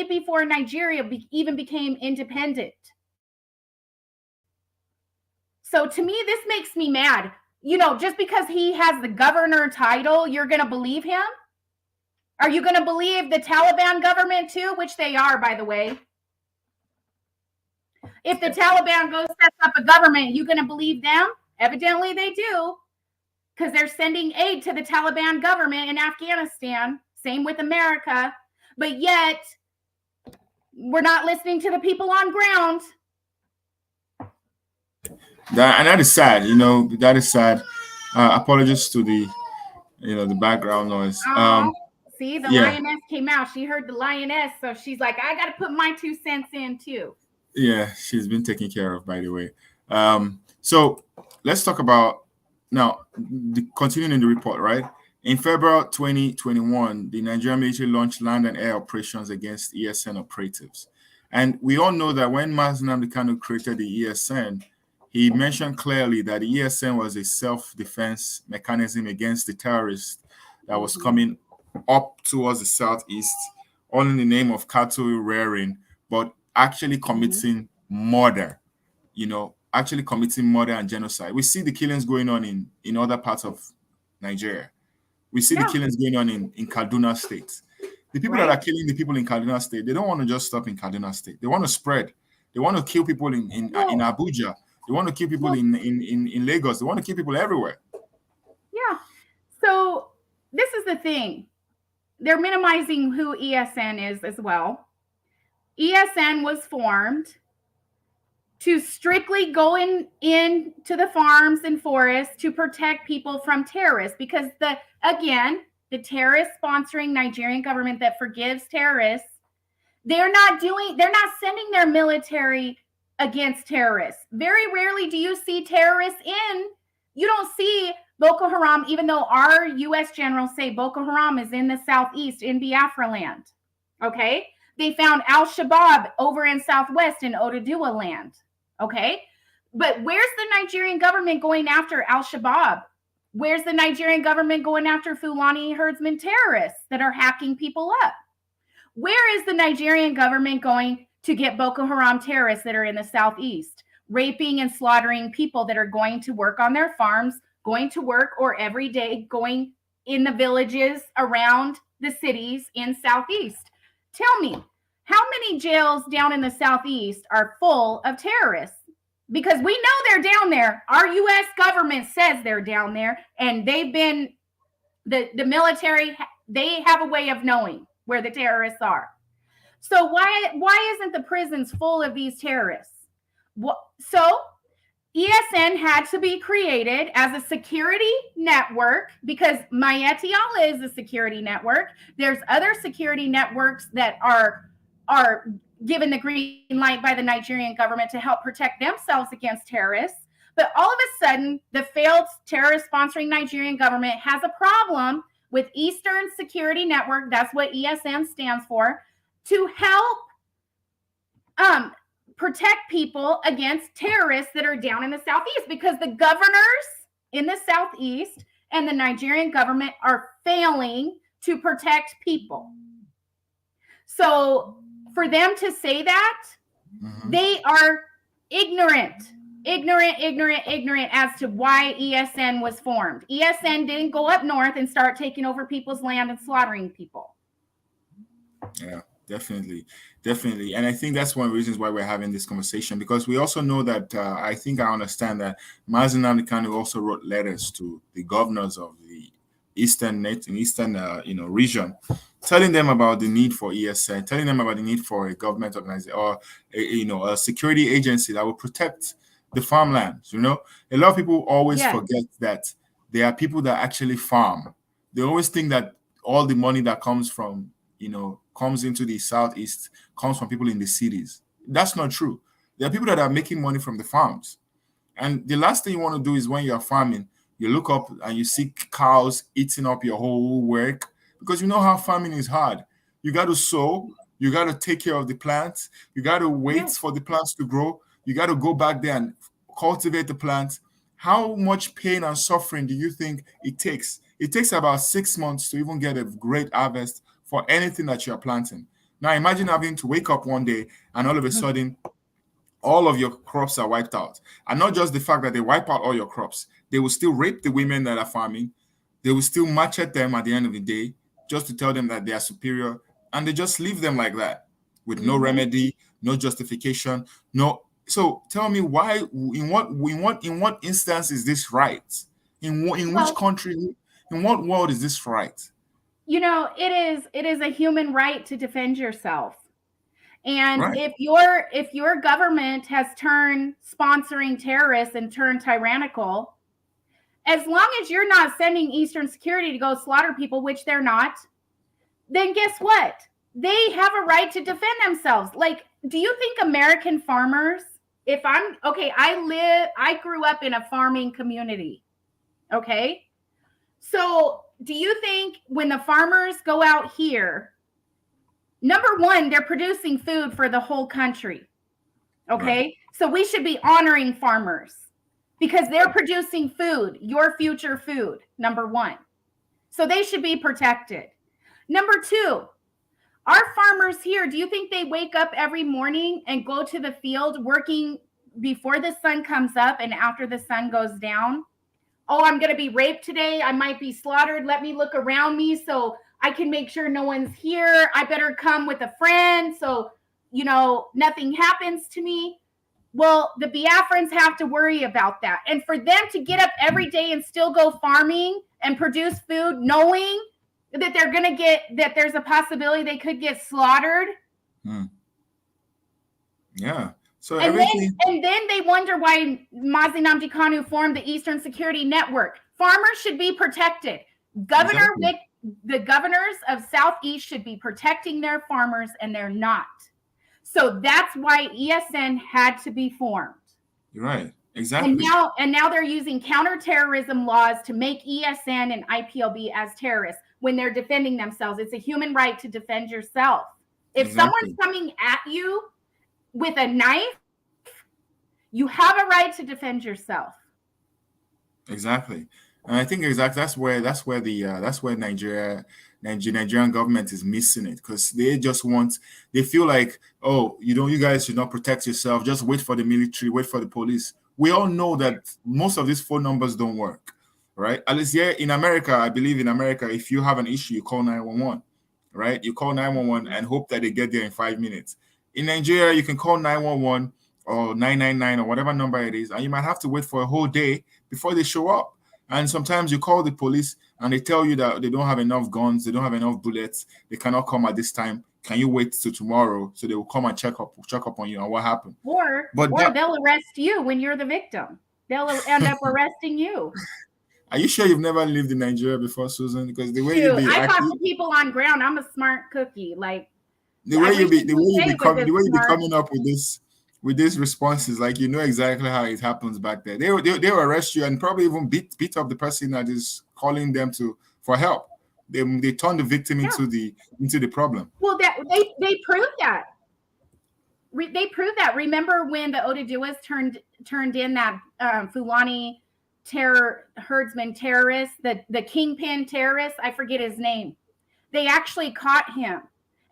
Speaker 4: before Nigeria even became independent. So to me, this makes me mad. You know, just because he has the governor title, you're going to believe him? Are you going to believe the Taliban government too? Which they are, by the way. If the Taliban goes sets up a government, you going to believe them? Evidently they do, because they're sending aid to the Taliban government in Afghanistan. Same with America. But yet, we're not listening to the people on ground.
Speaker 3: That is sad. You know, that is sad. Apologies to the background noise.
Speaker 4: See, the lioness came out. She heard the lioness, so she's like, I got to put my 2 cents in too.
Speaker 3: Yeah, she's been taken care of, by the way. So let's talk about now, continuing in the report, right? In February 2021, the Nigerian military launched land and air operations against ESN operatives. And we all know that when Mazi Nnamdi Kanu created the ESN, he mentioned clearly that the ESN was a self-defense mechanism against the terrorists that was coming up towards the southeast, all in the name of cattle rearing, but actually committing murder, actually committing murder and genocide. We see the killings going on in other parts of Nigeria. We see the killings going on in Kaduna State. The people that are killing the people in Kaduna State, they don't want to just stop in Kaduna State. They want to spread. They want to kill people in Abuja. They want to kill people in Lagos. They want to kill people everywhere.
Speaker 4: Yeah. So this is the thing. They're minimizing who ESN is as well. ESN was formed to strictly go into the farms and forests to protect people from terrorists, because the terrorist sponsoring Nigerian government that forgives terrorists, they're not sending their military against terrorists. Very rarely do you see terrorists you don't see Boko Haram, even though our U.S. generals say Boko Haram is in the southeast in Biafra land. Okay? They found Al-Shabaab over in southwest in Oduduwa land. Okay? But where's the Nigerian government going after Al-Shabaab? Where's the Nigerian government going after Fulani herdsmen terrorists that are hacking people up? Where is the Nigerian government going to get Boko Haram terrorists that are in the southeast, raping and slaughtering people that are going to work on their farms, going to work, or every day going in the villages around the cities in southeast? Tell me, how many jails down in the southeast are full of terrorists? Because we know they're down there. Our U.S. government says they're down there, and they've been, the military, they have a way of knowing where the terrorists are. So why isn't the prisons full of these terrorists? So ESN had to be created as a security network, because Mieti Allah is a security network. There's other security networks that are given the green light by the Nigerian government to help protect themselves against terrorists. But all of a sudden, the failed terrorist sponsoring Nigerian government has a problem with Eastern Security Network, that's what ESN stands for, to help protect people against terrorists that are down in the southeast, because the governors in the southeast and the Nigerian government are failing to protect people. So for them to say that, they are ignorant as to why ESN was formed. ESN didn't go up north and start taking over people's land and slaughtering people.
Speaker 3: Yeah, definitely, definitely. And I think that's one of the reasons why we're having this conversation, because we also know that I think I understand that Mazi Nnamdi Kanu also wrote letters to the governors of the eastern region, telling them about the need for ESN, telling them about the need for a government organization or a security agency that will protect the farmlands. A lot of people always forget that there are people that actually farm. They always think that all the money that comes into the Southeast comes from people in the cities. That's not true. There are people that are making money from the farms. And the last thing you want to do is when you're farming, you look up and you see cows eating up your whole work, because you know how farming is hard. You got to sow, you got to take care of the plants, you got to wait for the plants to grow, you got to go back there and cultivate the plants. How much pain and suffering do you think it takes? It takes about 6 months to even get a great harvest for anything that you're planting. Now imagine having to wake up one day and all of a sudden all of your crops are wiped out. And not just the fact that they wipe out all your crops, they will still rape the women that are farming. They will still machete them at the end of the day just to tell them that they are superior. And they just leave them like that with no remedy, no justification, no. So tell me why, in what instance is this right? In which country, in what world is this right?
Speaker 4: It is a human right to defend yourself. And
Speaker 3: Right.
Speaker 4: if your government has turned sponsoring terrorists and turned tyrannical, as long as you're not sending Eastern Security to go slaughter people, which they're not, then guess what? They have a right to defend themselves. Like, do you think American farmers, I grew up in a farming community. Okay. So do you think when the farmers go out here, number one, they're producing food for the whole country. Okay. Right. So we should be honoring farmers because they're producing food, your future food, number one. So they should be protected. Number two, our farmers here, do you think they wake up every morning and go to the field working before the sun comes up and after the sun goes down? Oh, I'm going to be raped today. I might be slaughtered. Let me look around me so I can make sure no one's here. I better come with a friend so, nothing happens to me. Well, the Biafrans have to worry about that. And for them to get up every day and still go farming and produce food, knowing that that there's a possibility they could get slaughtered.
Speaker 3: Yeah. So
Speaker 4: and then they wonder why Mazi Nnamdi Kanu formed the Eastern Security Network. Farmers should be protected. The governors of Southeast should be protecting their farmers, and they're not. So that's why ESN had to be formed.
Speaker 3: You're right. Exactly.
Speaker 4: And now they're using counterterrorism laws to make ESN and IPOB as terrorists when they're defending themselves. It's a human right to defend yourself. If someone's coming at you with a knife, you have a right to defend yourself.
Speaker 3: Exactly. And I think that's where Nigerian government is missing it, because they feel like, oh, you guys should not protect yourself, just wait for the military, wait for the police. We all know that most of these phone numbers don't work, right? At least here in America, I believe in America, if you have an issue, you call 911, right? You call 911 and hope that they get there in 5 minutes. In Nigeria, you can call 911 or 999 or whatever number it is, and you might have to wait for a whole day before they show up. And sometimes you call the police and they tell you that they don't have enough guns, they don't have enough bullets, they cannot come at this time. Can you wait till tomorrow? So they will come and check up on you on what happened.
Speaker 4: Or they'll arrest you when you're the victim. They'll end up arresting you.
Speaker 3: Are you sure you've never lived in Nigeria before, Susan? Because the way
Speaker 4: I talk to people on ground. I'm a smart cookie. Like
Speaker 3: the way you be coming up with these responses, like exactly how it happens back there. They will arrest you and probably even beat up the person that is calling them for help. They turn the victim into the problem.
Speaker 4: Well, that they proved that. They proved that. Remember when the Oduduwas turned in that Fulani herdsman terrorist, the kingpin terrorist? I forget his name. They actually caught him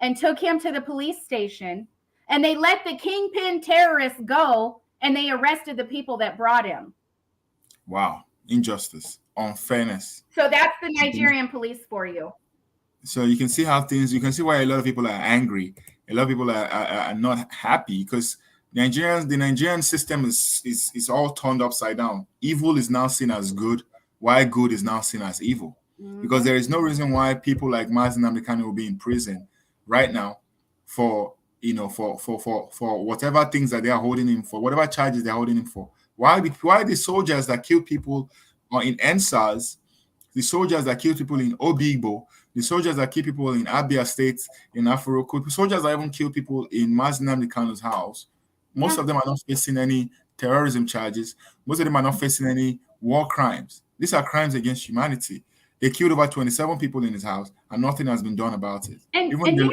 Speaker 4: and took him to the police station. And they let the kingpin terrorists go, and they arrested the people that brought him.
Speaker 3: Wow. Injustice, unfairness.
Speaker 4: So that's the Nigerian police for you.
Speaker 3: So you can see how things. You can see why a lot of people are angry. A lot of people are not happy because the Nigerian system is all turned upside down. Evil is now seen as good, while good is now seen as evil. Because there is no reason why people like Mazen Namdekanu will be in prison right now for for whatever things that they are holding him for, whatever charges they're holding him for. Why the soldiers that kill people or in NSAS, the soldiers that kill people in Obigbo, the soldiers that kill people in Abia State, in Afro, soldiers that even kill people in Mazen Namdekanu's house, most of them are not facing any terrorism charges. Most of them are not facing any war crimes. These are crimes against humanity. They killed over 27 people in his house, and nothing has been done about it.
Speaker 4: And
Speaker 3: Even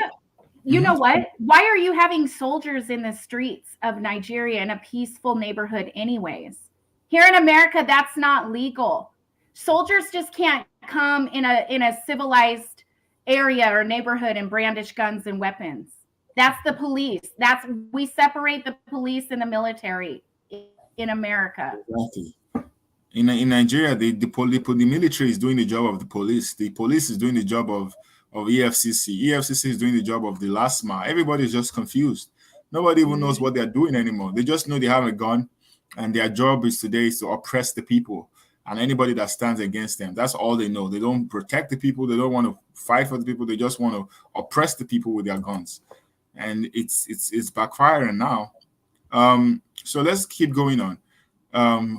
Speaker 4: you know what? Why are you having soldiers in the streets of Nigeria in a peaceful neighborhood anyways? Here in America, that's not legal. Soldiers just can't come in a civilized area or neighborhood and brandish guns and weapons. That's the police. We separate the police and the military in America.
Speaker 3: Exactly. In Nigeria, the military is doing the job of the police. The police is doing the job of EFCC. EFCC is doing the job of the last mile. Everybody's just confused. Nobody even knows what they're doing anymore. They just know they have a gun, and their job is to oppress the people and anybody that stands against them. That's all they know. They don't protect the people. They don't want to fight for the people. They just want to oppress the people with their guns, and it's backfiring now. So let's keep going on.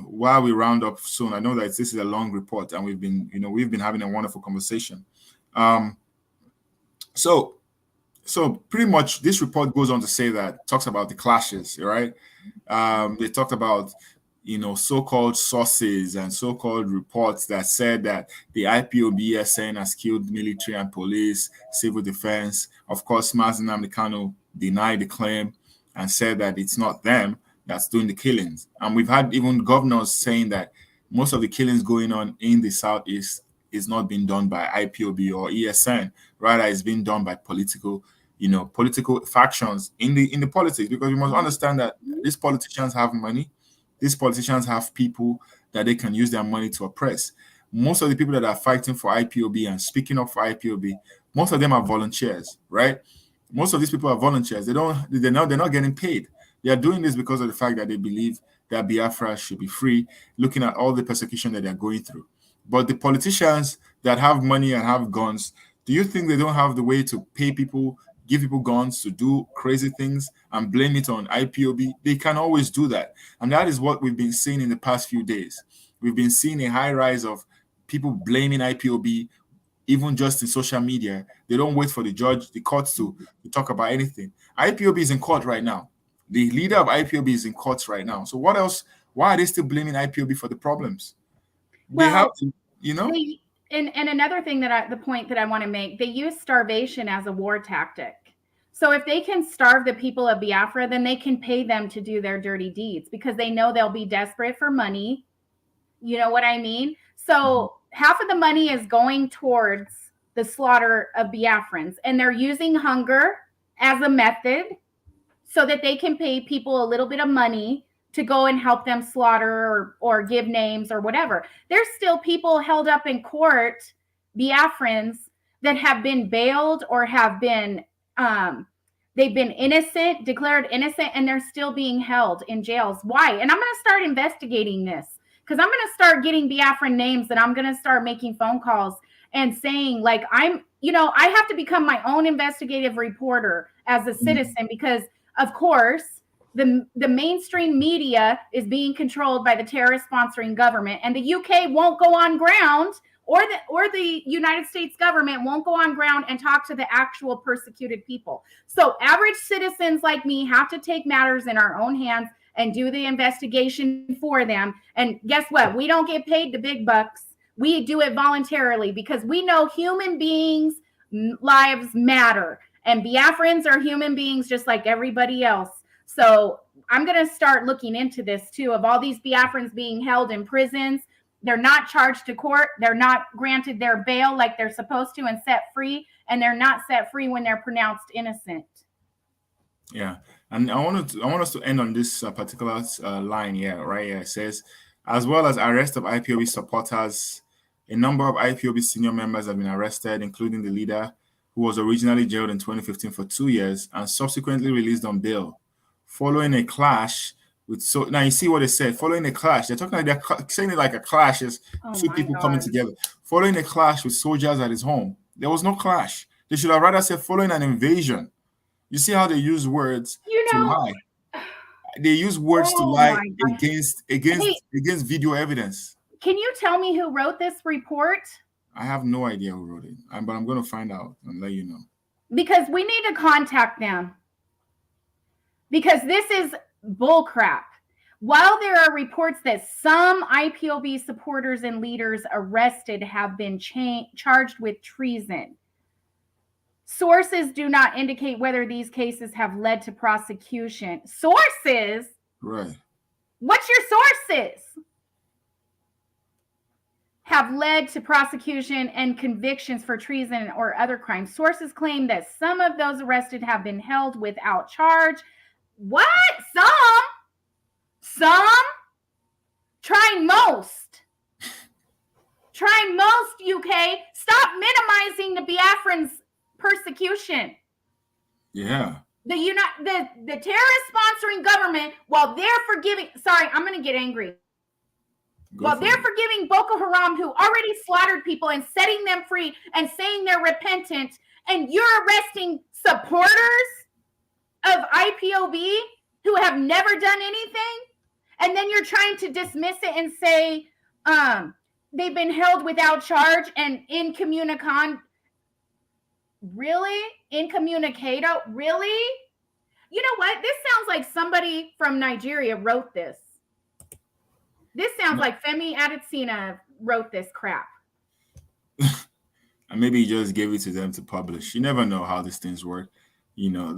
Speaker 3: While we round up soon, I know that this is a long report, and we've been having a wonderful conversation. So pretty much this report goes on to say that talks about the clashes, right? They talked about so-called sources and so-called reports that said that the IPOB has killed military and police, civil defense. Of course, Mazen Namdekanu denied the claim and said that it's not them that's doing the killings. And we've had even governors saying that most of the killings going on in the Southeast is not being done by IPOB or ESN. Rather, it's being done by political factions in the politics, because we must understand that these politicians have money. These politicians have people that they can use their money to oppress. Most of the people that are fighting for IPOB and speaking up for IPOB, most of them are volunteers, right? Most of these people are volunteers. They're not getting paid. They are doing this because of the fact that they believe that Biafra should be free, looking at all the persecution that they're going through. But the politicians that have money and have guns, do you think they don't have the way to pay people, give people guns to do crazy things and blame it on IPOB? They can always do that. And that is what we've been seeing in the past few days. We've been seeing a high rise of people blaming IPOB, even just in social media. They don't wait for the courts to talk about anything. IPOB is in court right now. The leader of IPOB is in courts right now. So what else? Why are they still blaming IPOB for the problems? Well, they have to,
Speaker 4: And another thing the point that I want to make, they use starvation as a war tactic. So if they can starve the people of Biafra, then they can pay them to do their dirty deeds because they know they'll be desperate for money. You know what I mean? So half of the money is going towards the slaughter of Biafrans, and they're using hunger as a method so that they can pay people a little bit of money to go and help them slaughter or give names or whatever. There's still people held up in court, Biafrans, that have been bailed or have been, they've been innocent, declared innocent, and they're still being held in jails. Why? And I'm going to start investigating this because I'm going to start getting Biafran names and I'm going to start making phone calls and saying, like, I have to become my own investigative reporter as a citizen because, of course, the mainstream media is being controlled by the terrorist sponsoring government, and the UK won't go on ground, or the United States government won't go on ground and talk to the actual persecuted people. So average citizens like me have to take matters in our own hands and do the investigation for them. And guess what? We don't get paid the big bucks. We do it voluntarily because we know human beings' lives matter, and Biafrans are human beings just like everybody else. So I'm going to start looking into this too, of all these Biafrans being held in prisons. They're not charged to court. They're not granted their bail like they're supposed to and set free. And they're not set free when they're pronounced innocent.
Speaker 3: Yeah. And I want us to end on this particular line here, right here. It says, as well as arrest of IPOB supporters A number of IPOB senior members have been arrested, including the leader, who was originally jailed in 2015 for 2 years and subsequently released on bail. Following a clash with now you see what they said. Following a clash, they're saying it like a clash is two people coming together. Following a clash with soldiers at his home, there was no clash. They should have rather said following an invasion. You see how they use words to lie. They use words to lie against video evidence.
Speaker 4: Can you tell me who wrote this report?
Speaker 3: I have no idea who wrote it, but I'm going to find out and let you know.
Speaker 4: Because we need to contact them. Because this is bullcrap. While there are reports that some IPOB supporters and leaders arrested have been charged with treason, sources do not indicate whether these cases have led to prosecution. Sources?
Speaker 3: Right.
Speaker 4: What's your sources? Have led to prosecution and convictions for treason or other crimes. Sources claim that some of those arrested have been held without charge. What? Some? Trying most. Trying most, UK. Stop minimizing the Biafrans' persecution.
Speaker 3: Yeah.
Speaker 4: The terrorist sponsoring government, while they're forgiving, sorry, I'm going to get angry. While they're forgiving Boko Haram, who already slaughtered people, and setting them free and saying they're repentant, and you're arresting supporters of IPOB who have never done anything, and then you're trying to dismiss it and say they've been held without charge and incommunicado. Really? Incommunicado? Really? You know what? This sounds like somebody from Nigeria wrote this. This sounds like Femi Adesina wrote this crap.
Speaker 3: And maybe he just gave it to them to publish. You never know how these things work. You know,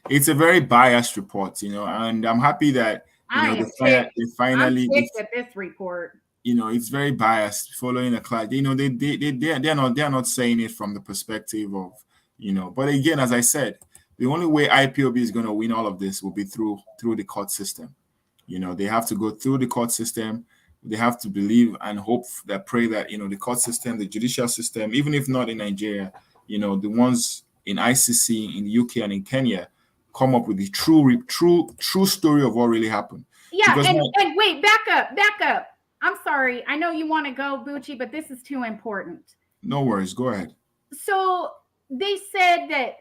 Speaker 3: it's a very biased report, you know, and I'm happy that, they finally
Speaker 4: with this report.
Speaker 3: You know, it's very biased following a class. You know, they're not saying it from the perspective of, you know, but again, as I said, the only way IPOB is going to win all of this will be through the court system. You know, they have to go through the court system. They have to believe and hope pray that, you know, the court system, the judicial system, even if not in Nigeria, you know, the ones in ICC, in the UK and in Kenya, come up with the true story of what really happened.
Speaker 4: Yeah, and wait, back up. I'm sorry. I know you want to go, Bucci, but this is too important.
Speaker 3: No worries. Go ahead.
Speaker 4: So they said that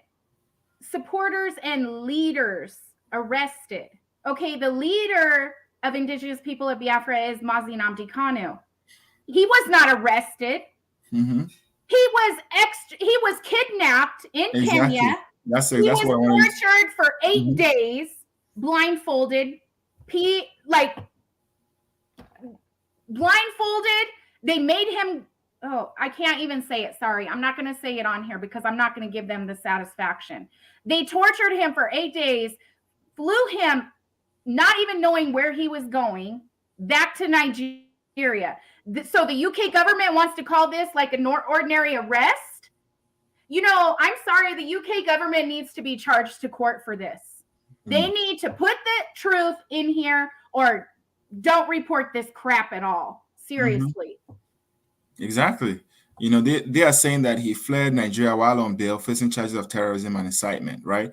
Speaker 4: supporters and leaders arrested. Okay, the leader of indigenous people of Biafra is Mazi Nnamdi Kanu. He was not arrested.
Speaker 3: Mm-hmm.
Speaker 4: He was kidnapped in Kenya.
Speaker 3: That's
Speaker 4: what I wanted. Tortured for 8 days, blindfolded. Blindfolded. They made him. Oh, I can't even say it. Sorry, I'm not going to say it on here because I'm not going to give them the satisfaction. They tortured him for 8 days, flew him, not even knowing where he was going, back to Nigeria. So the UK government wants to call this like an ordinary arrest. You know, I'm sorry, the UK government needs to be charged to court for this. They need to put the truth in here or don't report this crap at all. Seriously.
Speaker 3: Exactly. You know, they are saying that he fled Nigeria while on bail, facing charges of terrorism and incitement, right?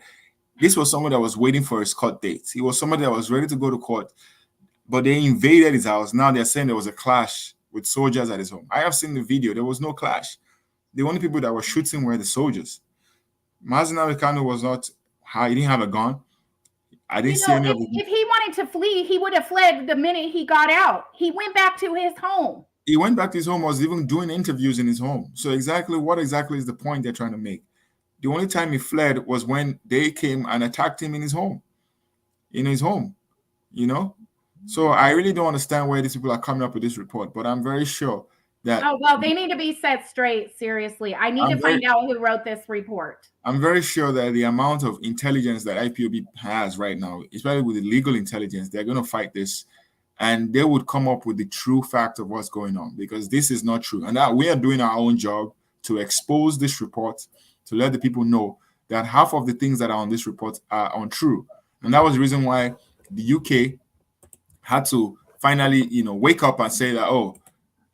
Speaker 3: This was someone that was waiting for his court date. He was somebody that was ready to go to court, but they invaded his house. Now they're saying there was a clash with soldiers at his home. I have seen the video. There was no clash. The only people that were shooting were the soldiers. Mazi Nnamdi Kanu was not, he didn't have a gun. I didn't see any of
Speaker 4: If he wanted to flee, he would have fled the minute he got out. He went back to his home.
Speaker 3: He went back to his home, was even doing interviews in his home. So what exactly is the point they're trying to make? The only time he fled was when they came and attacked him in his home. You know? So I really don't understand where these people are coming up with this report, but I'm very sure that...
Speaker 4: Oh, well, they need to be set straight, seriously. I need to find out who wrote this report.
Speaker 3: I'm very sure that the amount of intelligence that IPOB has right now, especially with the legal intelligence, they're going to fight this, and they would come up with the true fact of what's going on, because this is not true. And that we are doing our own job to expose this report, to let the people know that half of the things that are on this report are untrue. And that was the reason why the UK had to finally, wake up and say that, oh,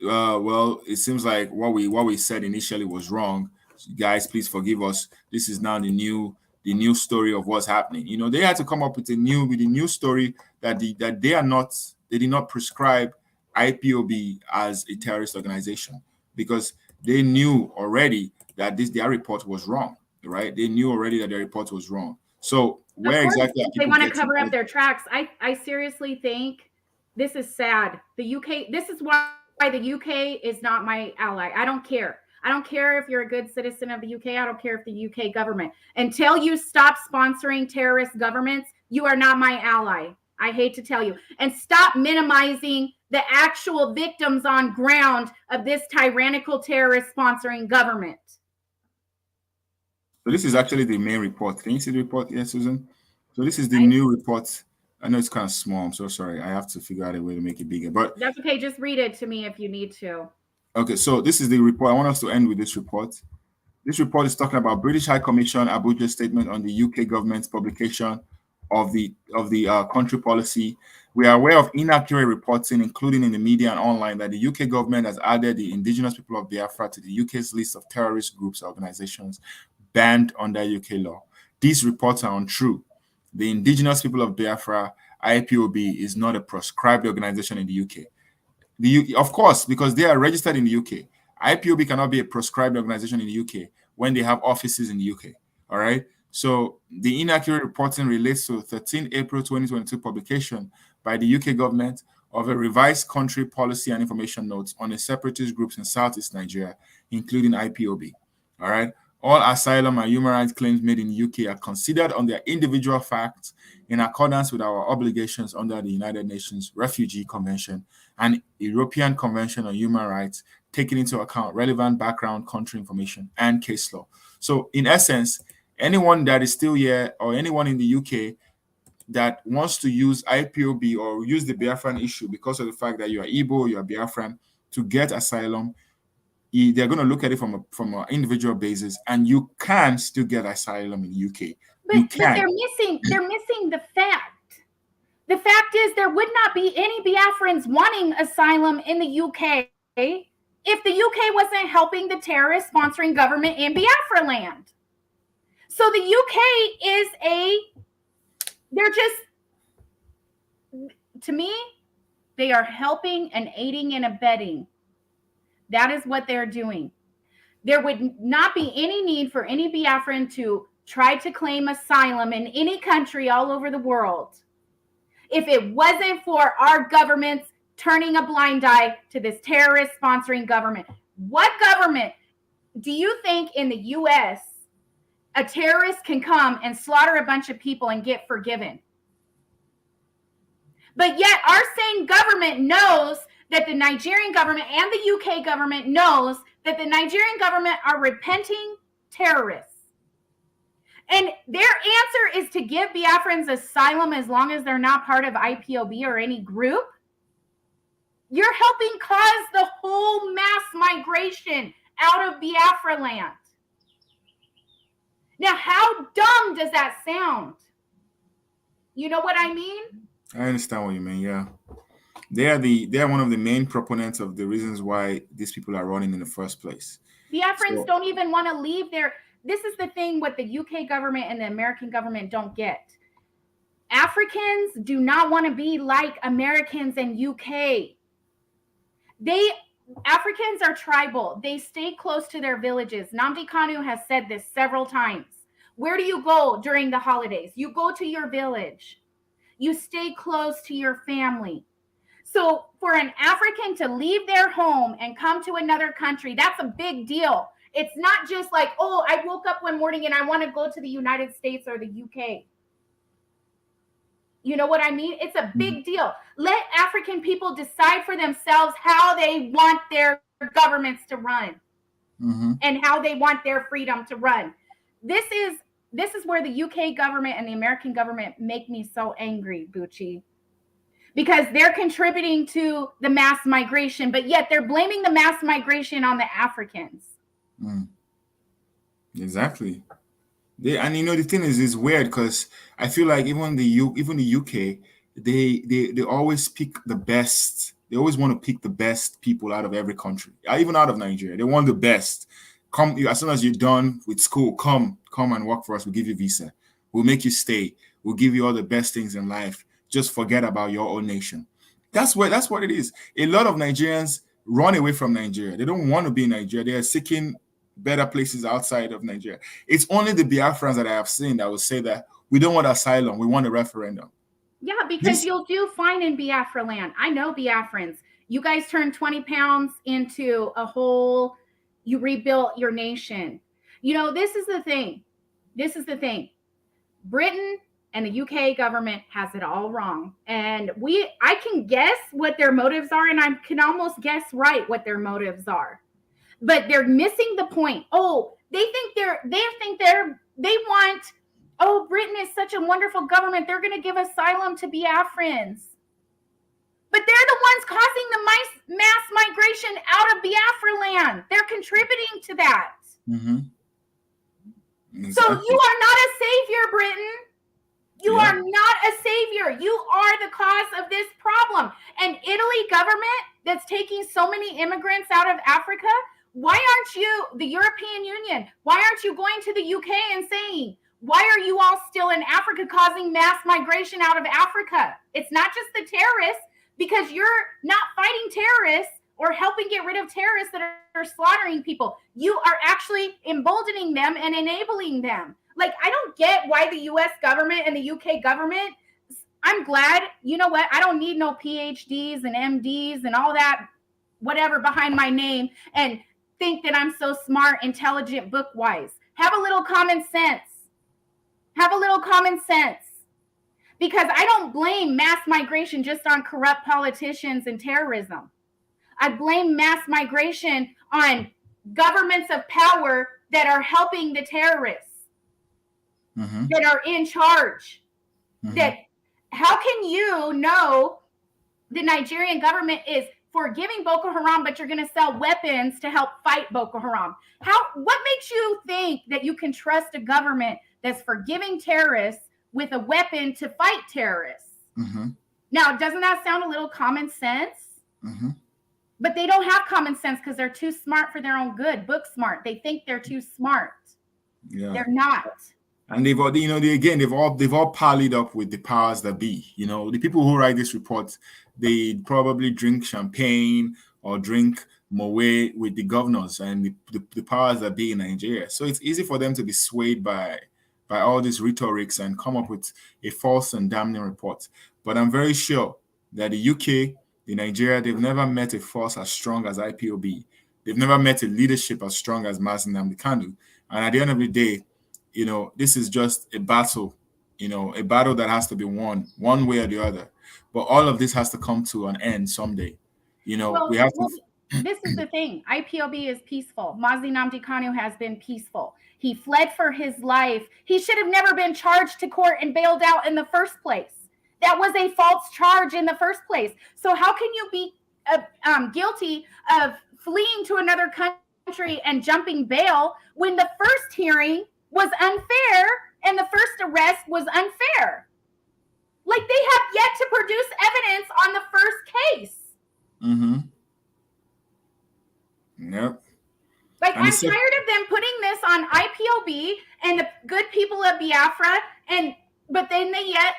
Speaker 3: Well, it seems like what we said initially was wrong. Guys, please forgive us. This is now the new story of what's happening. You know, they had to come up with a new story that they did not prescribe IPOB as a terrorist organization, because they knew already that their report was wrong, right? They knew already that their report was wrong. So where exactly are
Speaker 4: they
Speaker 3: people
Speaker 4: want to
Speaker 3: getting
Speaker 4: cover up
Speaker 3: this?
Speaker 4: their tracks? I seriously think this is sad. The UK, this is why the UK is not my ally. I don't care. I don't care if you're a good citizen of the UK. I don't care if the UK government, until you stop sponsoring terrorist governments, you are not my ally. I hate to tell you. And stop minimizing the actual victims on ground of this tyrannical terrorist sponsoring government.
Speaker 3: So this is actually the main report. Can you see the report here, Susan? So this is the new report. I know it's kind of small. I'm so sorry. I have to figure out a way to make it bigger. But
Speaker 4: that's okay. Just read it to me if you need to.
Speaker 3: Okay, so this is the report. I want us to end with this report. This report is talking about British High Commission Abuja statement on the UK government's publication of the country policy. We are aware of inaccurate reporting, including in the media and online, that the UK government has added the indigenous people of Biafra to the UK's list of terrorist groups or organizations banned under UK law. These reports are untrue. The indigenous people of Biafra, IPOB, is not a proscribed organization in the UK. Of course, because they are registered in the UK. IPOB cannot be a proscribed organization in the UK when they have offices in the UK. All right. So the inaccurate reporting relates to 13 April 2022 publication by the UK government of a revised country policy and information notes on the separatist groups in Southeast Nigeria, including IPOB. All right. All asylum and human rights claims made in the UK are considered on their individual facts in accordance with our obligations under the United Nations Refugee Convention and European Convention on Human Rights, taking into account relevant background, country information, and case law. So, in essence, anyone that is still here or anyone in the UK that wants to use IPOB or use the Biafran issue because of the fact that you are Igbo, you are Biafran, to get asylum, they're going to look at it from an individual basis, and you can still get asylum in the UK.
Speaker 4: But they're missing the fact. The fact is, there would not be any Biafrans wanting asylum in the UK if the UK wasn't helping the terrorist sponsoring government in Biafra land. So the UK is they're just, to me, they are helping and aiding and abetting. That is what they're doing. There would not be any need for any Biafran to try to claim asylum in any country all over the world if it wasn't for our governments turning a blind eye to this terrorist sponsoring government. What government do you think in the US a terrorist can come and slaughter a bunch of people and get forgiven? But yet our same government knows that the Nigerian government and the UK government knows that the Nigerian government are repenting terrorists. And their answer is to give Biafrans asylum as long as they're not part of IPOB or any group. You're helping cause the whole mass migration out of Biafra land. Now, how dumb does that sound? You know what I mean?
Speaker 3: I understand what you mean, yeah. They are one of the main proponents of the reasons why these people are running in the first place.
Speaker 4: Biafrans don't even want to leave their. This is the thing what the UK government and the American government don't get. Africans do not want to be like Americans and UK. Africans are tribal. They stay close to their villages. Nnamdi Kanu has said this several times. Where do you go during the holidays? You go to your village. You stay close to your family. So for an African to leave their home and come to another country, that's a big deal. It's not just like, oh, I woke up one morning and I want to go to the United States or the UK. You know what I mean? It's a big deal. Let African people decide for themselves how they want their governments to run and how they want their freedom to run. This is where the UK government and the American government make me so angry, Bucci. Because they're contributing to the mass migration, but yet they're blaming the mass migration on the Africans.
Speaker 3: Exactly. And the thing is weird because I feel like even the UK, they always pick the best They always want to pick the best people out of every country, even out of Nigeria. They want the best. Come, as soon as you're done with school, come and work for us. We'll give you visa. We'll make you stay. We'll give you all the best things in life. Just forget about your own nation. That's what it is. A lot of Nigerians run away from Nigeria. They don't want to be in Nigeria. They are seeking better places outside of Nigeria. It's only the Biafrans that I have seen that will say that we don't want asylum. We want a referendum.
Speaker 4: Yeah, because you'll do fine in Biafra land. I know Biafrans. You guys turned 20 pounds into a whole, you rebuilt your nation. You know, this is the thing. Britain and the UK government has it all wrong. And I can guess what their motives are, and I can almost guess right what their motives are. But they're missing the point. Oh, they want, oh, Britain is such a wonderful government. They're going to give asylum to Biafrans. But they're the ones causing the mass migration out of Biafra land. They're contributing to that.
Speaker 3: Mm-hmm. Exactly.
Speaker 4: So you are not a savior, Britain. You are not a savior. You are the cause of this problem. And Italy government that's taking so many immigrants out of Africa, why aren't you, the European Union, why aren't you going to the UK and saying, why are you all still in Africa causing mass migration out of Africa? It's not just the terrorists, because you're not fighting terrorists or helping get rid of terrorists that are slaughtering people. You are actually emboldening them and enabling them. Like, I don't get why the US government and the UK government, I'm glad, you know what? I don't need no PhDs and MDs and all that, whatever behind my name, and think that I'm so smart, intelligent, book-wise. Have a little common sense. Have a little common sense. Because I don't blame mass migration just on corrupt politicians and terrorism. I blame mass migration on governments of power that are helping the terrorists, that are in charge. That, how can you know the Nigerian government is forgiving Boko Haram, but you're going to sell weapons to help fight Boko Haram? What makes you think that you can trust a government that's forgiving terrorists with a weapon to fight terrorists? Now, doesn't that sound a little common sense? But they don't have common sense because they're too smart for their own good. Book smart. They think they're too smart. Yeah, they're not.
Speaker 3: And they've all, they've all parlayed up with the powers that be. You know, the people who write this report, they probably drink champagne or drink moe with the governors and the powers that be in Nigeria. So it's easy for them to be swayed by all these rhetorics and come up with a false and damning report. But I'm very sure that the UK, the Nigeria, they've never met a force as strong as IPOB. They've never met a leadership as strong as Mazi Nnamdi Kanu. And at the end of the day, you know, this is just a battle, you know, a battle that has to be won one way or the other. But all of this has to come to an end someday. You know, we have to.
Speaker 4: This is the thing. IPOB is peaceful. Mazi Nnamdi Kanu has been peaceful. He fled for his life. He should have never been charged to court and bailed out in the first place. That was a false charge in the first place. So how can you be guilty of fleeing to another country and jumping bail when the first hearing was unfair and the first arrest was unfair? Like, they have yet to produce evidence on the first case.
Speaker 3: Yep.
Speaker 4: Like, I'm tired of them putting this on IPOB and the good people of Biafra, but then yet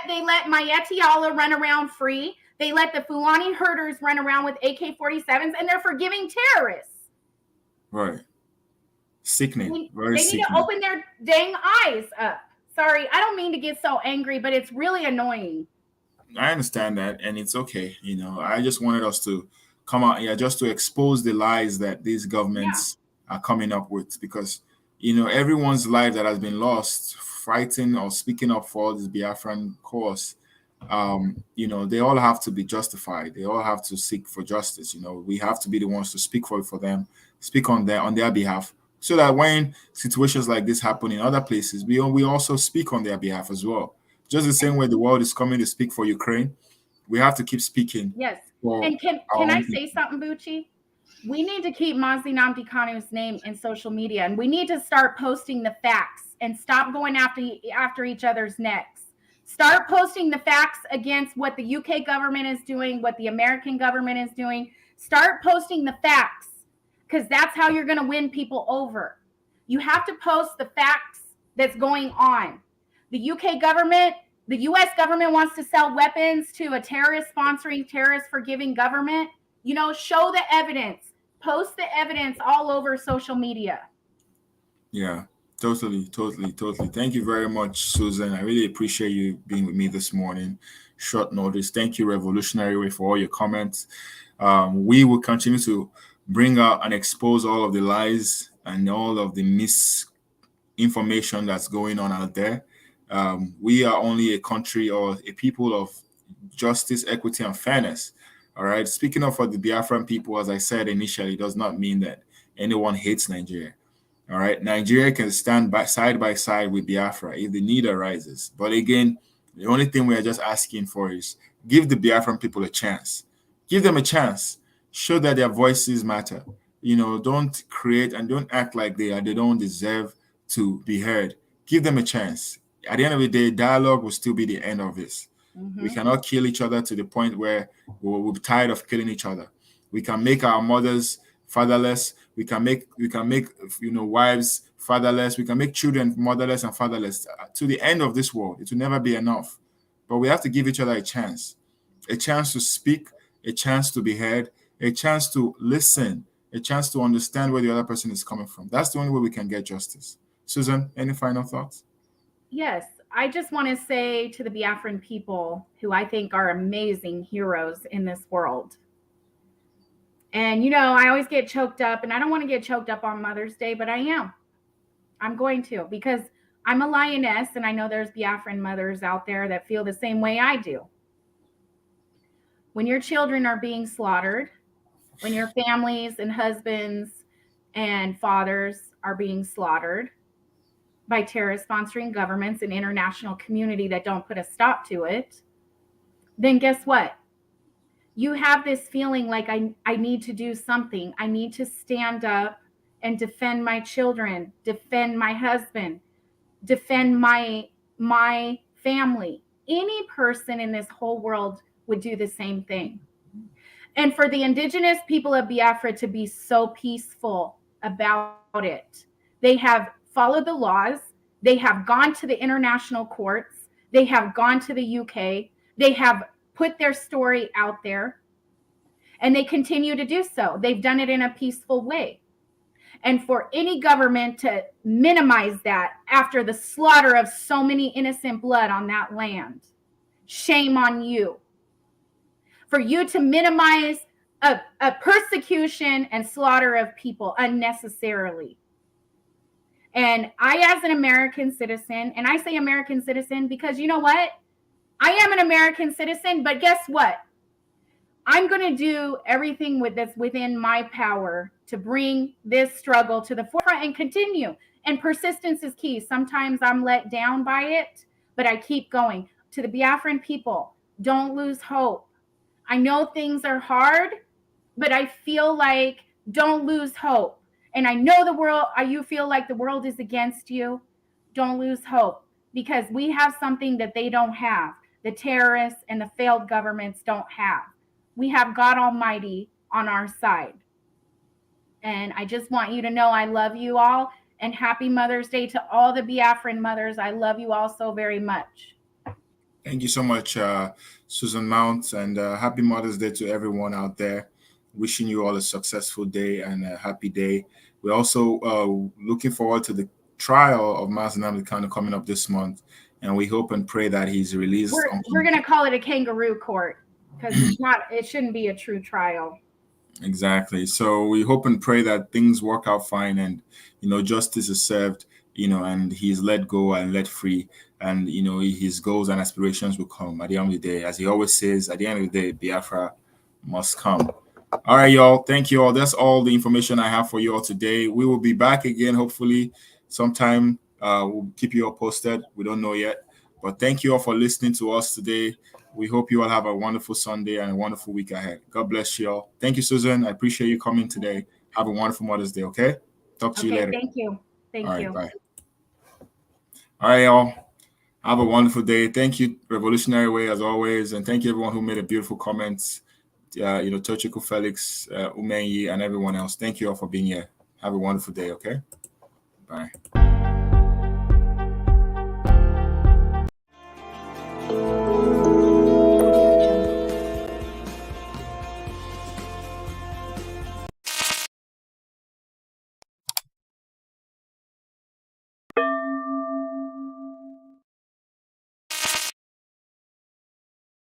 Speaker 4: they let Mayeti Allah run around free. They let the Fulani herders run around with AK-47s, and they're forgiving terrorists.
Speaker 3: Right. Sickening.
Speaker 4: They need to open their dang eyes up. Sorry, I don't mean to get so angry, but it's really annoying.
Speaker 3: I understand that, and it's okay. You know, I just wanted us to come out here just to expose the lies that these governments are coming up with, because, you know, everyone's life that has been lost fighting or speaking up for this Biafran cause, you know, they all have to be justified. They all have to seek for justice. You know, we have to be the ones to speak for them, speak on their behalf, so that when situations like this happen in other places, we also speak on their behalf as well. Just the same way the world is coming to speak for Ukraine, we have to keep speaking.
Speaker 4: Yes. And can I say something, Bucci? We need to keep Mazi Nnamdi Kanu's name in social media, and we need to start posting the facts and stop going after each other's necks. Start posting the facts against what the UK government is doing, what the American government is doing. Start posting the facts, because that's how you're going to win people over. You have to post the facts that's going on. The UK government, the US government wants to sell weapons to a terrorist sponsoring, terrorist forgiving government. You know, show the evidence. Post the evidence all over social media.
Speaker 3: Yeah, totally. Thank you very much, Susan. I really appreciate you being with me this morning. Short notice. Thank you, Revolutionary Way, for all your comments. We will continue to bring out and expose all of the lies and all of the misinformation that's going on out there. We are only a country or a people of justice, equity, and fairness. All right. Speaking of for the Biafran people, as I said initially, does not mean that anyone hates Nigeria. All right. Nigeria can stand side by side with Biafra if the need arises. But again, the only thing we are just asking for is give the Biafran people a chance. Give them a chance. Show that their voices matter. You know, don't create and don't act like they don't deserve to be heard. Give them a chance. At the end of the day, dialogue will still be the end of this. We cannot kill each other to the point where we're tired of killing each other. We can make our mothers fatherless. We can make wives fatherless. We can make children motherless and fatherless. To the end of this world, it will never be enough. But we have to give each other a chance to speak, a chance to be heard, a chance to listen, a chance to understand where the other person is coming from. That's the only way we can get justice. Susan, any final thoughts?
Speaker 4: Yes, I just want to say to the Biafran people, who I think are amazing heroes in this world. And, you know, I always get choked up, and I don't want to get choked up on Mother's Day, but I am. I'm going to, because I'm a lioness, and I know there's Biafran mothers out there that feel the same way I do. When your children are being slaughtered, when your families and husbands and fathers are being slaughtered by terrorist sponsoring governments and international community that don't put a stop to it, then guess what? You have this feeling like I need to do something. I need to stand up and defend my children, defend my husband, defend my family. Any person in this whole world would do the same thing. And for the indigenous people of Biafra to be so peaceful about it, they have followed the laws. They have gone to the international courts. They have gone to the UK. They have put their story out there, and they continue to do so. They've done it in a peaceful way. And for any government to minimize that after the slaughter of so many innocent blood on that land, shame on you. For you to minimize a persecution and slaughter of people unnecessarily. And I, as an American citizen, and I say American citizen because you know what? I am an American citizen, but guess what? I'm going to do everything that's within my power to bring this struggle to the forefront and continue. And persistence is key. Sometimes I'm let down by it, but I keep going. To the Biafran people, don't lose hope. I know things are hard, but I feel like don't lose hope. And I know you feel like the world is against you. Don't lose hope, because we have something that they don't have. The terrorists and the failed governments don't have. We have God Almighty on our side. And I just want you to know I love you all, and happy Mother's Day to all the Biafran mothers. I love you all so very much.
Speaker 3: Thank you so much, Susan Mount, and happy Mother's Day to everyone out there. Wishing you all a successful day and a happy day. We're also looking forward to the trial of Mazi Nnamdi Kanu coming up this month, and we hope and pray that he's released.
Speaker 4: We're going to call it a kangaroo court, because it shouldn't be a true trial.
Speaker 3: Exactly. So we hope and pray that things work out fine, and justice is served, and he's let go and let free, and his goals and aspirations will come at the end of the day. As he always says, at the end of the day, Biafra must come. All right, y'all. Thank you all. That's all the information I have for you all today. We will be back again, hopefully, sometime. We'll keep you all posted. We don't know yet. But thank you all for listening to us today. We hope you all have a wonderful Sunday and a wonderful week ahead. God bless you all. Thank you, Susan. I appreciate you coming today. Have a wonderful Mother's Day, okay? Talk to you later.
Speaker 4: Thank you. Thank you.
Speaker 3: Bye. All right, y'all. Have a wonderful day. Thank you, Revolutionary Way, as always. And thank you, everyone who made a beautiful comments. Tochiko Felix, Umenyi, and everyone else. Thank you all for being here. Have a wonderful day, okay? Bye.